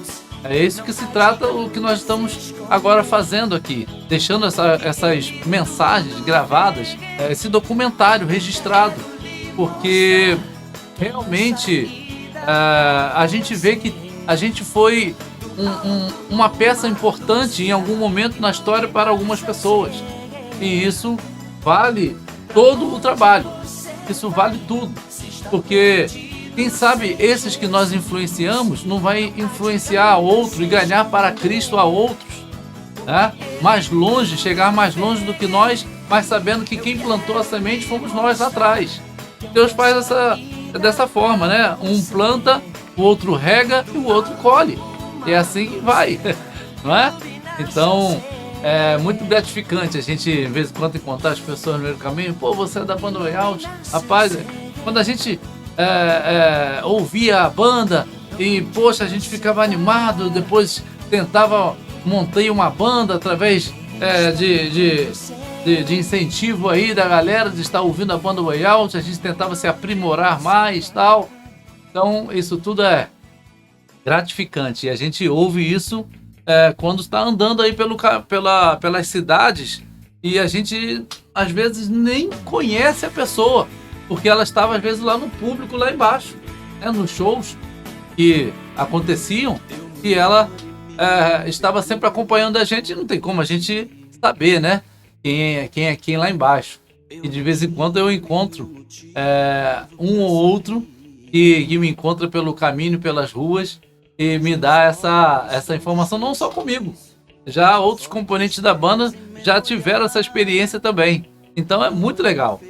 É isso que se trata, o que nós estamos agora fazendo aqui, deixando essas mensagens gravadas, esse documentário registrado, porque realmente a gente vê que a gente foi uma peça importante em algum momento na história para algumas pessoas, e isso vale todo o trabalho, isso vale tudo, porque quem sabe esses que nós influenciamos não vai influenciar a outro e ganhar para Cristo a outros, né? Mais longe, chegar mais longe do que nós, mas sabendo que quem plantou a semente fomos nós lá atrás. Deus faz dessa forma, né? Um planta, o outro rega e o outro colhe. E é assim que vai, não é? Então, é muito gratificante a gente, de vez em quando, encontrar as pessoas no meio do caminho. Pô, você é da banda Way Out? Rapaz, quando a gente ouvia a banda e, poxa, a gente ficava animado, depois montei uma banda através de incentivo aí da galera de estar ouvindo a banda Way Out, a gente tentava se aprimorar mais e tal. Então, isso tudo é gratificante, e a gente ouve isso quando está andando aí pelas cidades, e a gente às vezes nem conhece a pessoa, porque ela estava às vezes lá no público, lá embaixo, né, nos shows que aconteciam, e ela estava sempre acompanhando a gente, e não tem como a gente saber, né, quem é quem lá embaixo. E de vez em quando eu encontro um ou outro que me encontra pelo caminho, pelas ruas, e me dá essa informação, não só comigo. Já outros componentes da banda já tiveram essa experiência também. Então é muito legal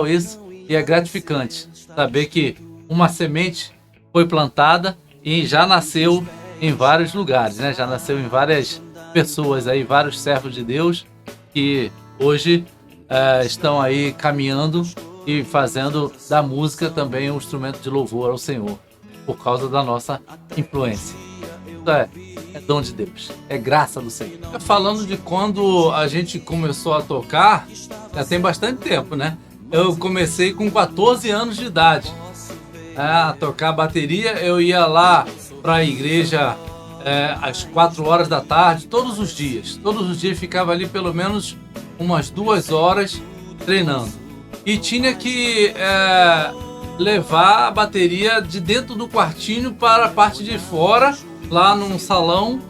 isso, e é gratificante saber que uma semente foi plantada e já nasceu em vários lugares, né? Já nasceu em várias pessoas aí, vários servos de Deus que hoje estão aí caminhando e fazendo da música também um instrumento de louvor ao Senhor, por causa da nossa influência. Isso é dom de Deus, é graça do Senhor. Falando de quando a gente começou a tocar, já tem bastante tempo, né? Eu comecei com 14 anos de idade a tocar bateria. Eu ia lá para a igreja às 4 horas da tarde, todos os dias. Todos os dias ficava ali pelo menos umas 2 horas treinando. E tinha que levar a bateria de dentro do quartinho para a parte de fora, lá num salão,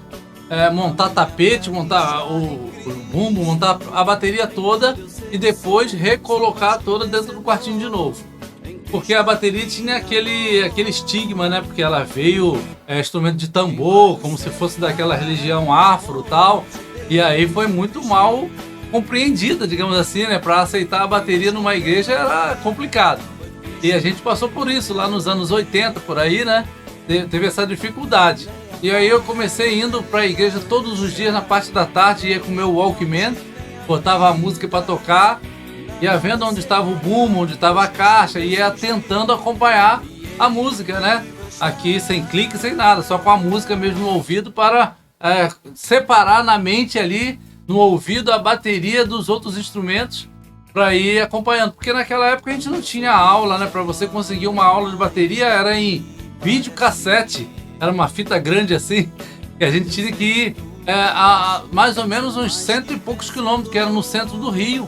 montar tapete, montar o bumbo, montar a bateria toda e depois recolocar toda dentro do quartinho de novo. Porque a bateria tinha aquele estigma, né? Porque ela veio instrumento de tambor, como se fosse daquela religião afro e tal. E aí foi muito mal compreendida, digamos assim, né? Para aceitar a bateria numa igreja era complicado. E a gente passou por isso lá nos anos 80, por aí, né? Teve essa dificuldade. E aí eu comecei indo para a igreja todos os dias na parte da tarde, ia com o meu Walkman, botava a música para tocar, ia vendo onde estava o boom, onde estava a caixa, e ia tentando acompanhar a música, né? Aqui sem clique, sem nada, só com a música mesmo no ouvido para separar na mente ali, no ouvido, a bateria dos outros instrumentos para ir acompanhando. Porque naquela época a gente não tinha aula, né? Para você conseguir uma aula de bateria era em videocassete, era uma fita grande assim, que a gente tinha que ir a mais ou menos uns 100 e poucos quilômetros, que era no centro do Rio,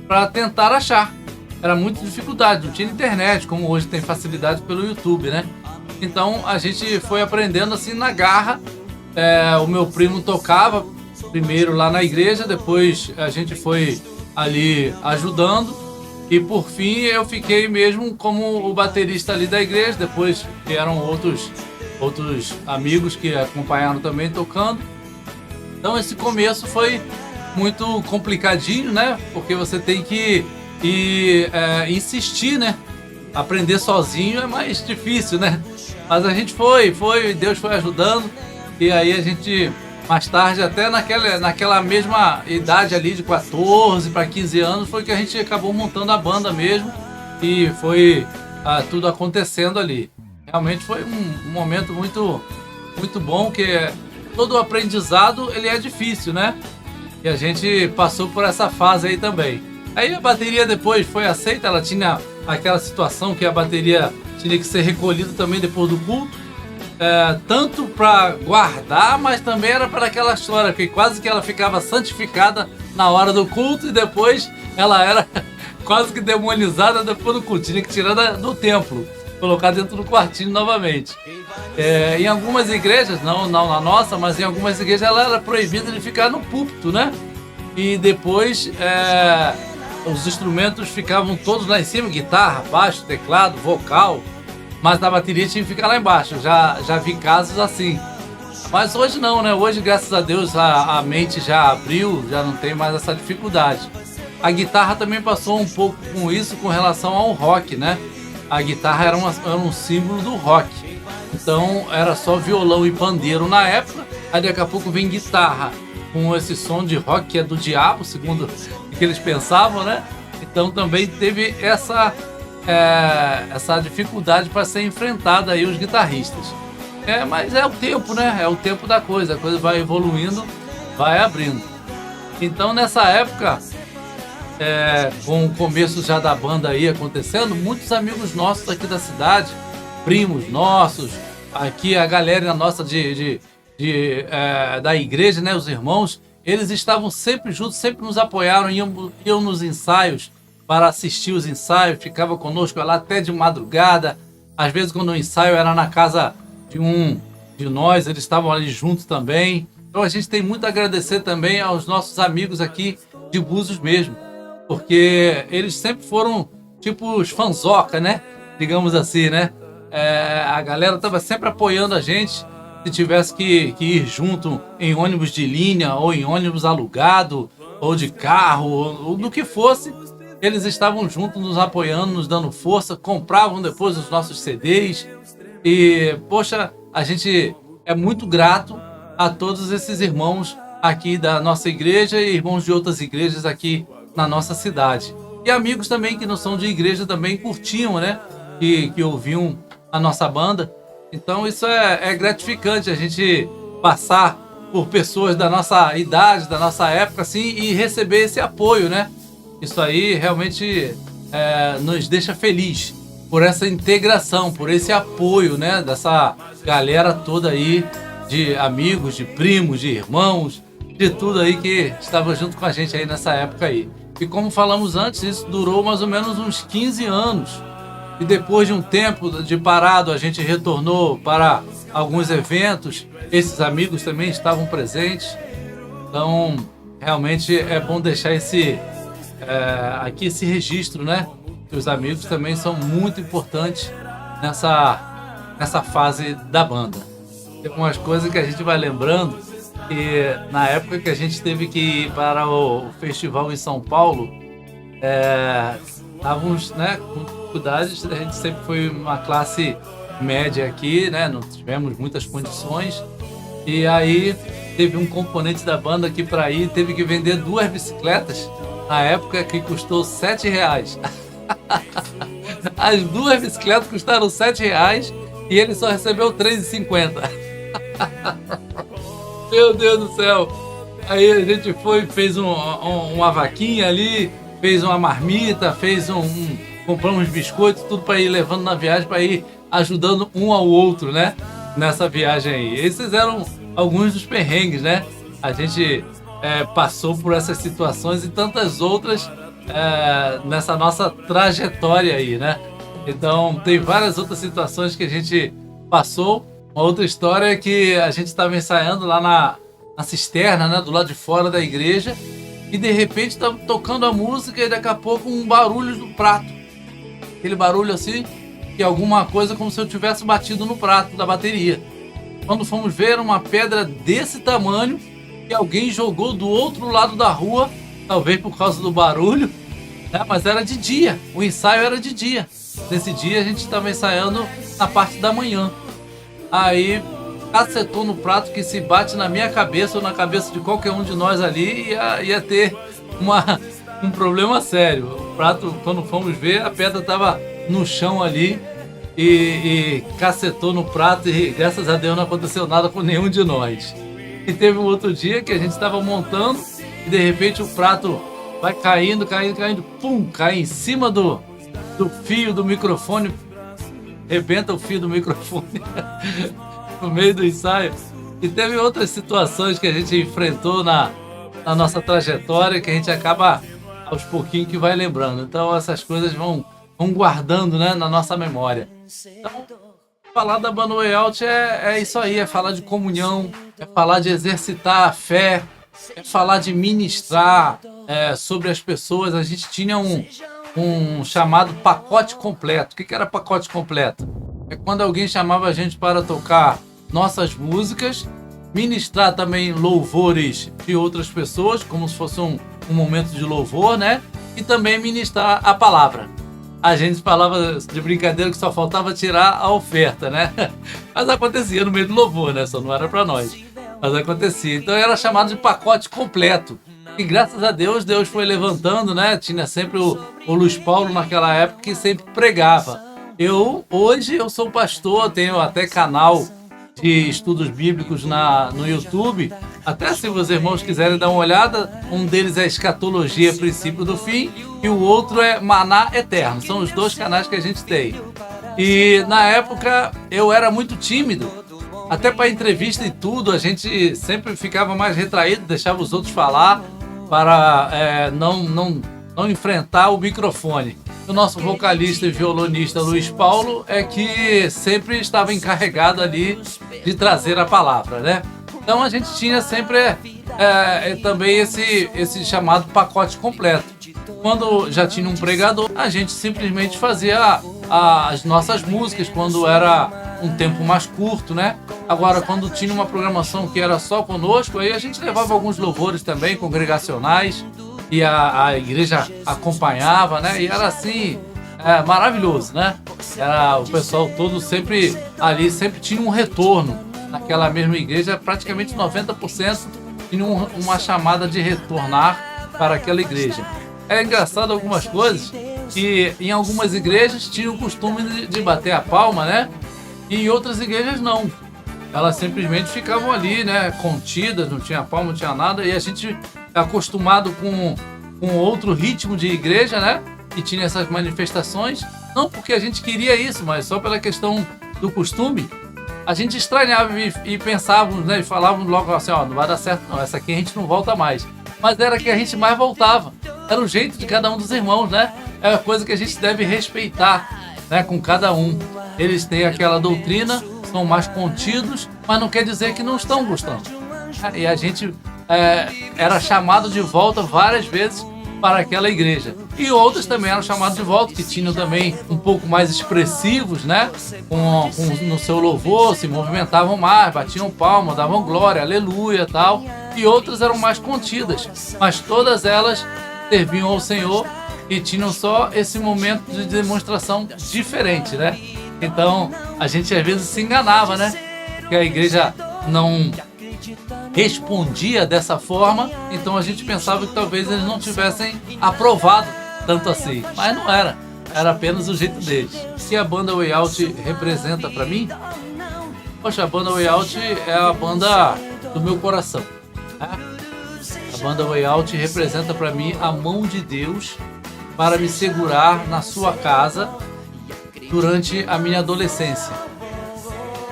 para tentar achar. Era muita dificuldade, não tinha internet, como hoje tem facilidade pelo YouTube, né? Então a gente foi aprendendo assim na garra. O meu primo tocava primeiro lá na igreja, depois a gente foi ali ajudando, e por fim eu fiquei mesmo como o baterista ali da igreja, depois vieram outros amigos que acompanharam também tocando. Então esse começo foi muito complicadinho, né? Porque você tem que insistir, né? Aprender sozinho é mais difícil, né? Mas a gente foi, Deus foi ajudando, e aí a gente, mais tarde, até naquela mesma idade ali, de 14 para 15 anos, foi que a gente acabou montando a banda mesmo, e foi tudo acontecendo ali. Realmente foi um momento muito, muito bom, que todo o aprendizado ele é difícil, né? E a gente passou por essa fase aí também. Aí a bateria depois foi aceita, ela tinha aquela situação que a bateria tinha que ser recolhida também depois do culto, tanto para guardar, mas também era para aquela história, que quase que ela ficava santificada na hora do culto, e depois ela era quase que demonizada depois do culto, tinha que tirar do templo, colocar dentro do quartinho novamente. Em algumas igrejas, não na nossa, mas em algumas igrejas ela era proibida de ficar no púlpito, né? E depois os instrumentos ficavam todos lá em cima, guitarra, baixo, teclado, vocal, mas na bateria tinha que ficar lá embaixo. Já vi casos assim. Mas hoje não, né? Hoje, graças a Deus, a mente já abriu, já não tem mais essa dificuldade. A guitarra também passou um pouco com isso com relação ao rock, né? A guitarra era um símbolo do rock. Então era só violão e pandeiro na época. Aí daqui a pouco vem guitarra com esse som de rock que é do diabo, segundo o que eles pensavam, né? Então também teve essa dificuldade para ser enfrentada aí os guitarristas. Mas é o tempo, né? É o tempo da coisa. A coisa vai evoluindo, vai abrindo. Então nessa época, com o começo já da banda aí acontecendo, muitos amigos nossos aqui da cidade, primos nossos, aqui a galera nossa da igreja, né, os irmãos, eles estavam sempre juntos, sempre nos apoiaram, iam nos ensaios para assistir os ensaios, ficava conosco lá até de madrugada. Às vezes quando o ensaio era na casa de um de nós, eles estavam ali juntos também. Então a gente tem muito a agradecer também aos nossos amigos aqui de Búzios mesmo, porque eles sempre foram tipo os fanzoca, né? Digamos assim, né? A galera estava sempre apoiando a gente. Se tivesse que ir junto em ônibus de linha, ou em ônibus alugado, ou de carro, ou do que fosse, eles estavam juntos nos apoiando, nos dando força, compravam depois os nossos CDs. E, poxa, a gente é muito grato a todos esses irmãos aqui da nossa igreja e irmãos de outras igrejas aqui na nossa cidade. E amigos também que não são de igreja também curtiam, né? Que ouviam a nossa banda. Então isso é gratificante, a gente passar por pessoas da nossa idade, da nossa época, assim, e receber esse apoio, né? Isso aí realmente nos deixa feliz por essa integração, por esse apoio, né? Dessa galera toda aí, de amigos, de primos, de irmãos, de tudo aí que estava junto com a gente aí nessa época aí. E como falamos antes, isso durou mais ou menos uns 15 anos. E depois de um tempo de parado, a gente retornou para alguns eventos. Esses amigos também estavam presentes. Então, realmente é bom deixar aqui esse registro, né? e os amigos também são muito importantes nessa fase da banda. Tem algumas coisas que a gente vai lembrando, e na época que a gente teve que ir para o festival em São Paulo, estávamos, né, com dificuldades. A gente sempre foi uma classe média aqui, né, não tivemos muitas condições, e aí teve um componente da banda que para ir teve que vender 2 bicicletas, na época que custou R$7. As 2 bicicletas custaram R$7 e ele só recebeu R$3,50. Meu Deus do céu! Aí a gente foi, fez uma vaquinha ali, fez uma marmita, compramos biscoitos, tudo para ir levando na viagem, para ir ajudando um ao outro, né? Nessa viagem aí. Esses eram alguns dos perrengues, né? A gente passou por essas situações e tantas outras nessa nossa trajetória aí, né? Então, tem várias outras situações que a gente passou. Uma outra história é que a gente estava ensaiando lá na cisterna, né? Do lado de fora da igreja, e de repente estava tocando a música e daqui a pouco um barulho no prato. Aquele barulho assim, que alguma coisa como se eu tivesse batido no prato da bateria. Quando fomos ver, uma pedra desse tamanho que alguém jogou do outro lado da rua, talvez por causa do barulho, né? Mas era de dia, o ensaio era de dia. Nesse dia a gente estava ensaiando na parte da manhã. Aí cacetou no prato que se bate na minha cabeça ou na cabeça de qualquer um de nós ali, ia ter um problema sério. O prato, quando fomos ver, a pedra estava no chão ali e cacetou no prato, e graças a Deus não aconteceu nada com nenhum de nós. E teve um outro dia que a gente estava montando e de repente o prato vai caindo, pum, cai em cima do fio do microfone, rebenta o fio do microfone no meio do ensaio. E teve outras situações que a gente enfrentou na nossa trajetória, que a gente acaba aos pouquinhos que vai lembrando. Então essas coisas vão guardando, né, na nossa memória. Então, falar da Banda Way Out é isso aí, é falar de comunhão, é falar de exercitar a fé, é falar de ministrar sobre as pessoas. A gente tinha um chamado pacote completo. O que era pacote completo? É quando alguém chamava a gente para tocar nossas músicas, ministrar também louvores de outras pessoas, como se fosse um momento de louvor, né? E também ministrar a palavra. A gente falava de brincadeira que só faltava tirar a oferta, né? Mas acontecia no meio do louvor, né? Só não era para nós. Mas acontecia. Então era chamado de pacote completo. E graças a Deus, Deus foi levantando, né? Tinha sempre o Luiz Paulo naquela época que sempre pregava. Hoje eu sou pastor, tenho até canal de estudos bíblicos no YouTube. Até se os irmãos quiserem dar uma olhada, um deles é Escatologia, Princípio do Fim, e o outro é Maná Eterno. São os 2 canais que a gente tem. E na época eu era muito tímido, até para entrevista e tudo, a gente sempre ficava mais retraído, deixava os outros falar para não enfrentar o microfone. O nosso vocalista e violonista Luiz Paulo é que sempre estava encarregado ali de trazer a palavra, né? Então a gente tinha sempre também esse chamado pacote completo. Quando já tinha um pregador, a gente simplesmente fazia as nossas músicas quando era um tempo mais curto, né? Agora, quando tinha uma programação que era só conosco, aí a gente levava alguns louvores também, congregacionais, e a igreja acompanhava, né? E era assim, maravilhoso, né? Era o pessoal todo sempre ali, sempre tinha um retorno. Naquela mesma igreja, praticamente 90% tinha uma chamada de retornar para aquela igreja. É engraçado algumas coisas, que em algumas igrejas tinham o costume de bater a palma, né? E em outras igrejas não. Elas simplesmente ficavam ali, né? Contidas, não tinha palma, não tinha nada, e a gente acostumado com outro ritmo de igreja, né? E tinha essas manifestações, não porque a gente queria isso, mas só pela questão do costume. A gente estranhava e pensávamos, né? E falávamos logo assim, ó, não vai dar certo não, essa aqui a gente não volta mais. Mas era que a gente mais voltava. Era o jeito de cada um dos irmãos, né? É uma coisa que a gente deve respeitar, né? Com cada um. Eles têm aquela doutrina, são mais contidos, mas não quer dizer que não estão gostando. E a gente era chamado de volta várias vezes para aquela igreja. E outros também eram chamados de volta, que tinham também um pouco mais expressivos, né? No seu louvor, se movimentavam mais, batiam palma, davam glória, aleluia, tal. E outras eram mais contidas, mas todas elas serviam ao Senhor e tinham só esse momento de demonstração diferente, né? Então a gente às vezes se enganava, né? Que a igreja não respondia dessa forma, então a gente pensava que talvez eles não tivessem aprovado tanto assim, mas não era, era apenas o jeito deles. O que a banda Way Out representa para mim? Poxa, a banda Way Out é a banda do meu coração, né? A banda Way Out representa para mim a mão de Deus para me segurar na sua casa durante a minha adolescência,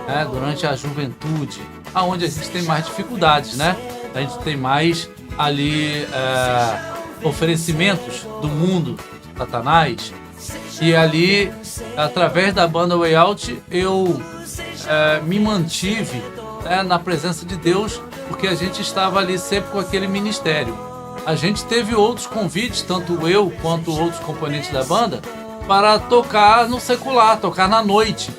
né? Durante a juventude, aonde a gente tem mais dificuldades, né? A gente tem mais ali oferecimentos do mundo, Satanás, e ali, através da banda Way Out, eu me mantive, né, na presença de Deus, porque a gente estava ali sempre com aquele ministério. A gente teve outros convites, tanto eu quanto outros componentes da banda, para tocar no secular, tocar na noite.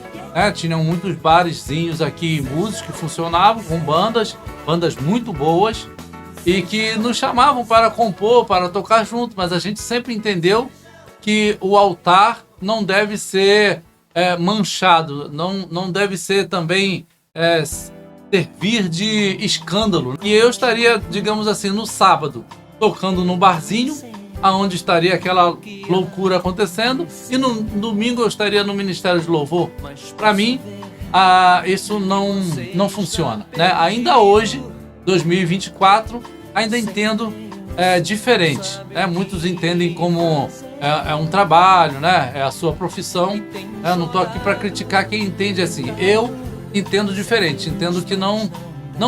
Tinham muitos barezinhos aqui, músicos que funcionavam com bandas muito boas e que nos chamavam para compor, para tocar junto, mas a gente sempre entendeu que o altar não deve ser manchado, não deve ser também servir de escândalo. E eu estaria, digamos assim, no sábado, tocando no barzinho, aonde estaria aquela loucura acontecendo, e no domingo eu estaria no Ministério de Louvor. Para mim, isso não funciona, né? Ainda hoje, 2024, ainda entendo diferente, né? Muitos entendem como um trabalho, né? É a sua profissão. Eu não estou aqui para criticar quem entende assim. Eu entendo diferente, entendo que não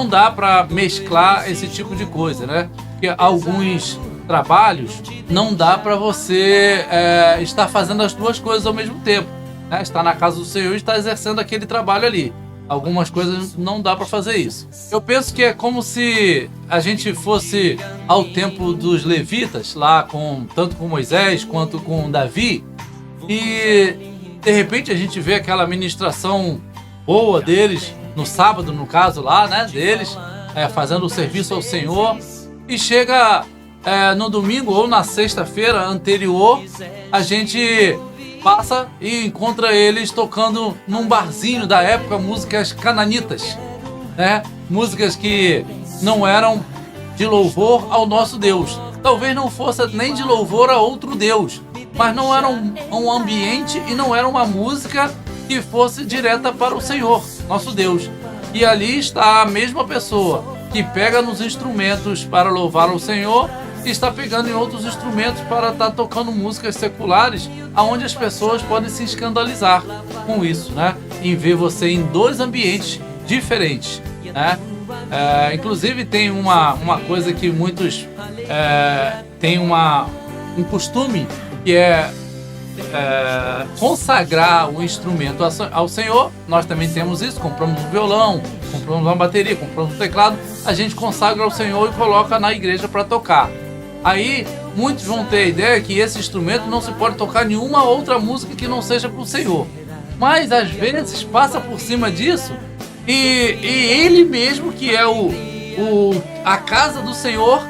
dá para mesclar esse tipo de coisa, né? Porque alguns trabalhos não dá para você estar fazendo as duas coisas ao mesmo tempo, né? Estar na casa do Senhor e estar exercendo aquele trabalho ali. Algumas coisas não dá para fazer isso. Eu penso que é como se a gente fosse ao tempo dos levitas, lá tanto com Moisés quanto com Davi, e de repente a gente vê aquela ministração boa deles, no sábado no caso lá, né, deles, fazendo o serviço ao Senhor, e chega no domingo ou na sexta-feira anterior, a gente passa e encontra eles tocando num barzinho da época músicas cananitas, né? Músicas que não eram de louvor ao nosso Deus. Talvez não fosse nem de louvor a outro Deus, mas não era um ambiente e não era uma música que fosse direta para o Senhor, nosso Deus. E ali está a mesma pessoa que pega nos instrumentos para louvar ao Senhor e está pegando em outros instrumentos para estar tocando músicas seculares, aonde as pessoas podem se escandalizar com isso, né? Em ver você em dois ambientes diferentes, né? Inclusive tem uma coisa que muitos têm um costume, que é consagrar o instrumento ao Senhor. Nós também temos isso, compramos um violão, compramos uma bateria, compramos um teclado, a gente consagra ao Senhor e coloca na igreja para tocar. Aí muitos vão ter a ideia que esse instrumento não se pode tocar nenhuma outra música que não seja para o Senhor. Mas às vezes passa por cima disso e ele mesmo, que é a casa do Senhor,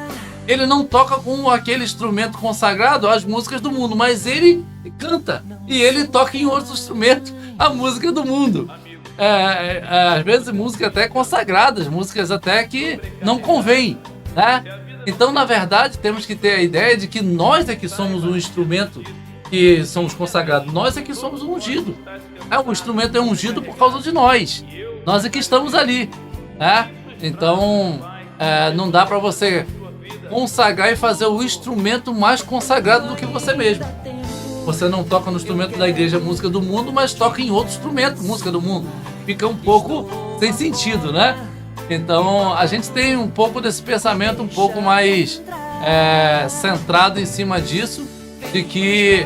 ele não toca com aquele instrumento consagrado as músicas do mundo, mas ele canta e ele toca em outros instrumentos a música do mundo. Às vezes músicas até consagradas, músicas até que não convém, né? Então, na verdade, temos que ter a ideia de que nós é que somos um instrumento que somos consagrados. Nós é que somos o ungido. O instrumento é ungido por causa de nós. Nós é que estamos ali, né? Então, não dá para você consagrar e fazer o instrumento mais consagrado do que você mesmo. Você não toca no instrumento da igreja música do mundo, mas toca em outro instrumento música do mundo. Fica um pouco sem sentido, né? Então, a gente tem um pouco desse pensamento um pouco mais centrado em cima disso, de que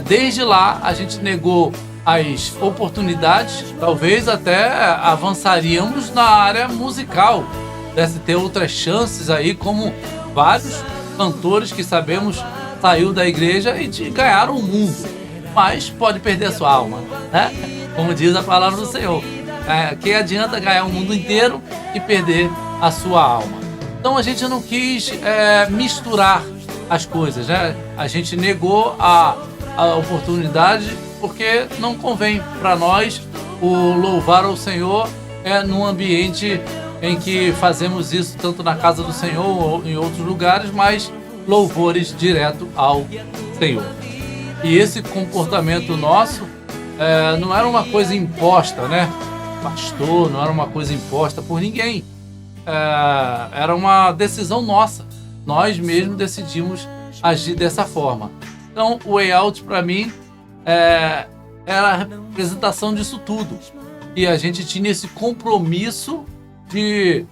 desde lá a gente negou as oportunidades, talvez até avançaríamos na área musical, pudesse ter outras chances aí, como vários cantores que sabemos saiu da igreja e ganharam o mundo, mas pode perder a sua alma, né? Como diz a palavra do Senhor. Que adianta ganhar o mundo inteiro e perder a sua alma? Então a gente não quis misturar as coisas, né? A gente negou a oportunidade porque não convém para nós o louvar ao Senhor num ambiente em que fazemos isso tanto na casa do Senhor ou em outros lugares, mas louvores direto ao Senhor. E esse comportamento nosso não era uma coisa imposta, né? Pastor, não era uma coisa imposta por ninguém. Era uma decisão nossa. Nós mesmos decidimos agir dessa forma. Então, o Way Out, para mim, era a representação disso tudo. E a gente tinha esse compromisso de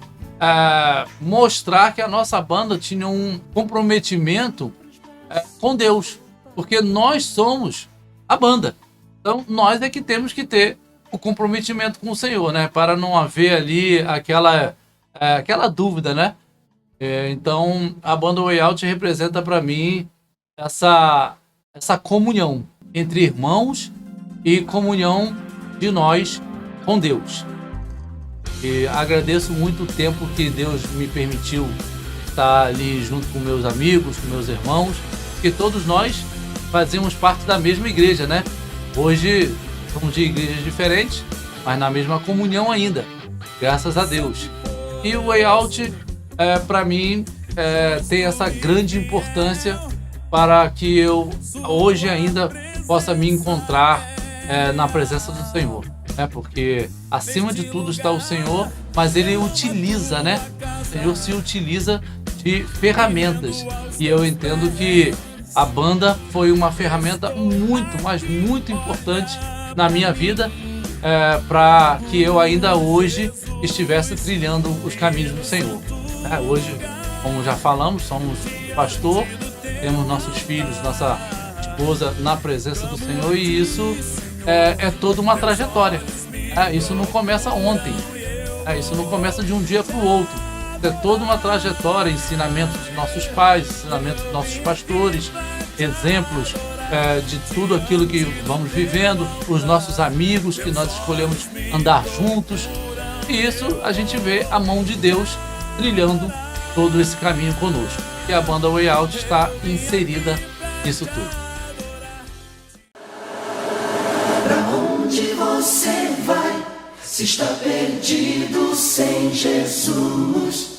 mostrar que a nossa banda tinha um comprometimento com Deus. Porque nós somos a banda. Então, nós é que temos que ter o comprometimento com o Senhor, né? Para não haver ali aquela dúvida, né? Então, a banda Way Out representa para mim essa comunhão entre irmãos e comunhão de nós com Deus. E agradeço muito o tempo que Deus me permitiu estar ali junto com meus amigos, com meus irmãos, porque todos nós fazemos parte da mesma igreja, né? Hoje somos de igrejas diferentes, mas na mesma comunhão ainda, graças a Deus. E o Way Out, para mim, tem essa grande importância para que eu hoje ainda possa me encontrar na presença do Senhor, né? Porque acima de tudo está o Senhor, mas Ele utiliza, né? O Senhor se utiliza de ferramentas, e eu entendo que a banda foi uma ferramenta muito, mas muito importante na minha vida, para que eu ainda hoje estivesse trilhando os caminhos do Senhor. Hoje, como já falamos, somos pastor, temos nossos filhos, nossa esposa na presença do Senhor, e isso é toda uma trajetória. Isso não começa ontem, isso não começa de um dia para o outro. É toda uma trajetória, ensinamentos de nossos pais, ensinamentos de nossos pastores, exemplos de tudo aquilo que vamos vivendo, os nossos amigos que nós escolhemos andar juntos. E isso a gente vê a mão de Deus trilhando todo esse caminho conosco. E a banda Way Out está inserida nisso tudo. Pra onde você vai, se está perdido sem Jesus?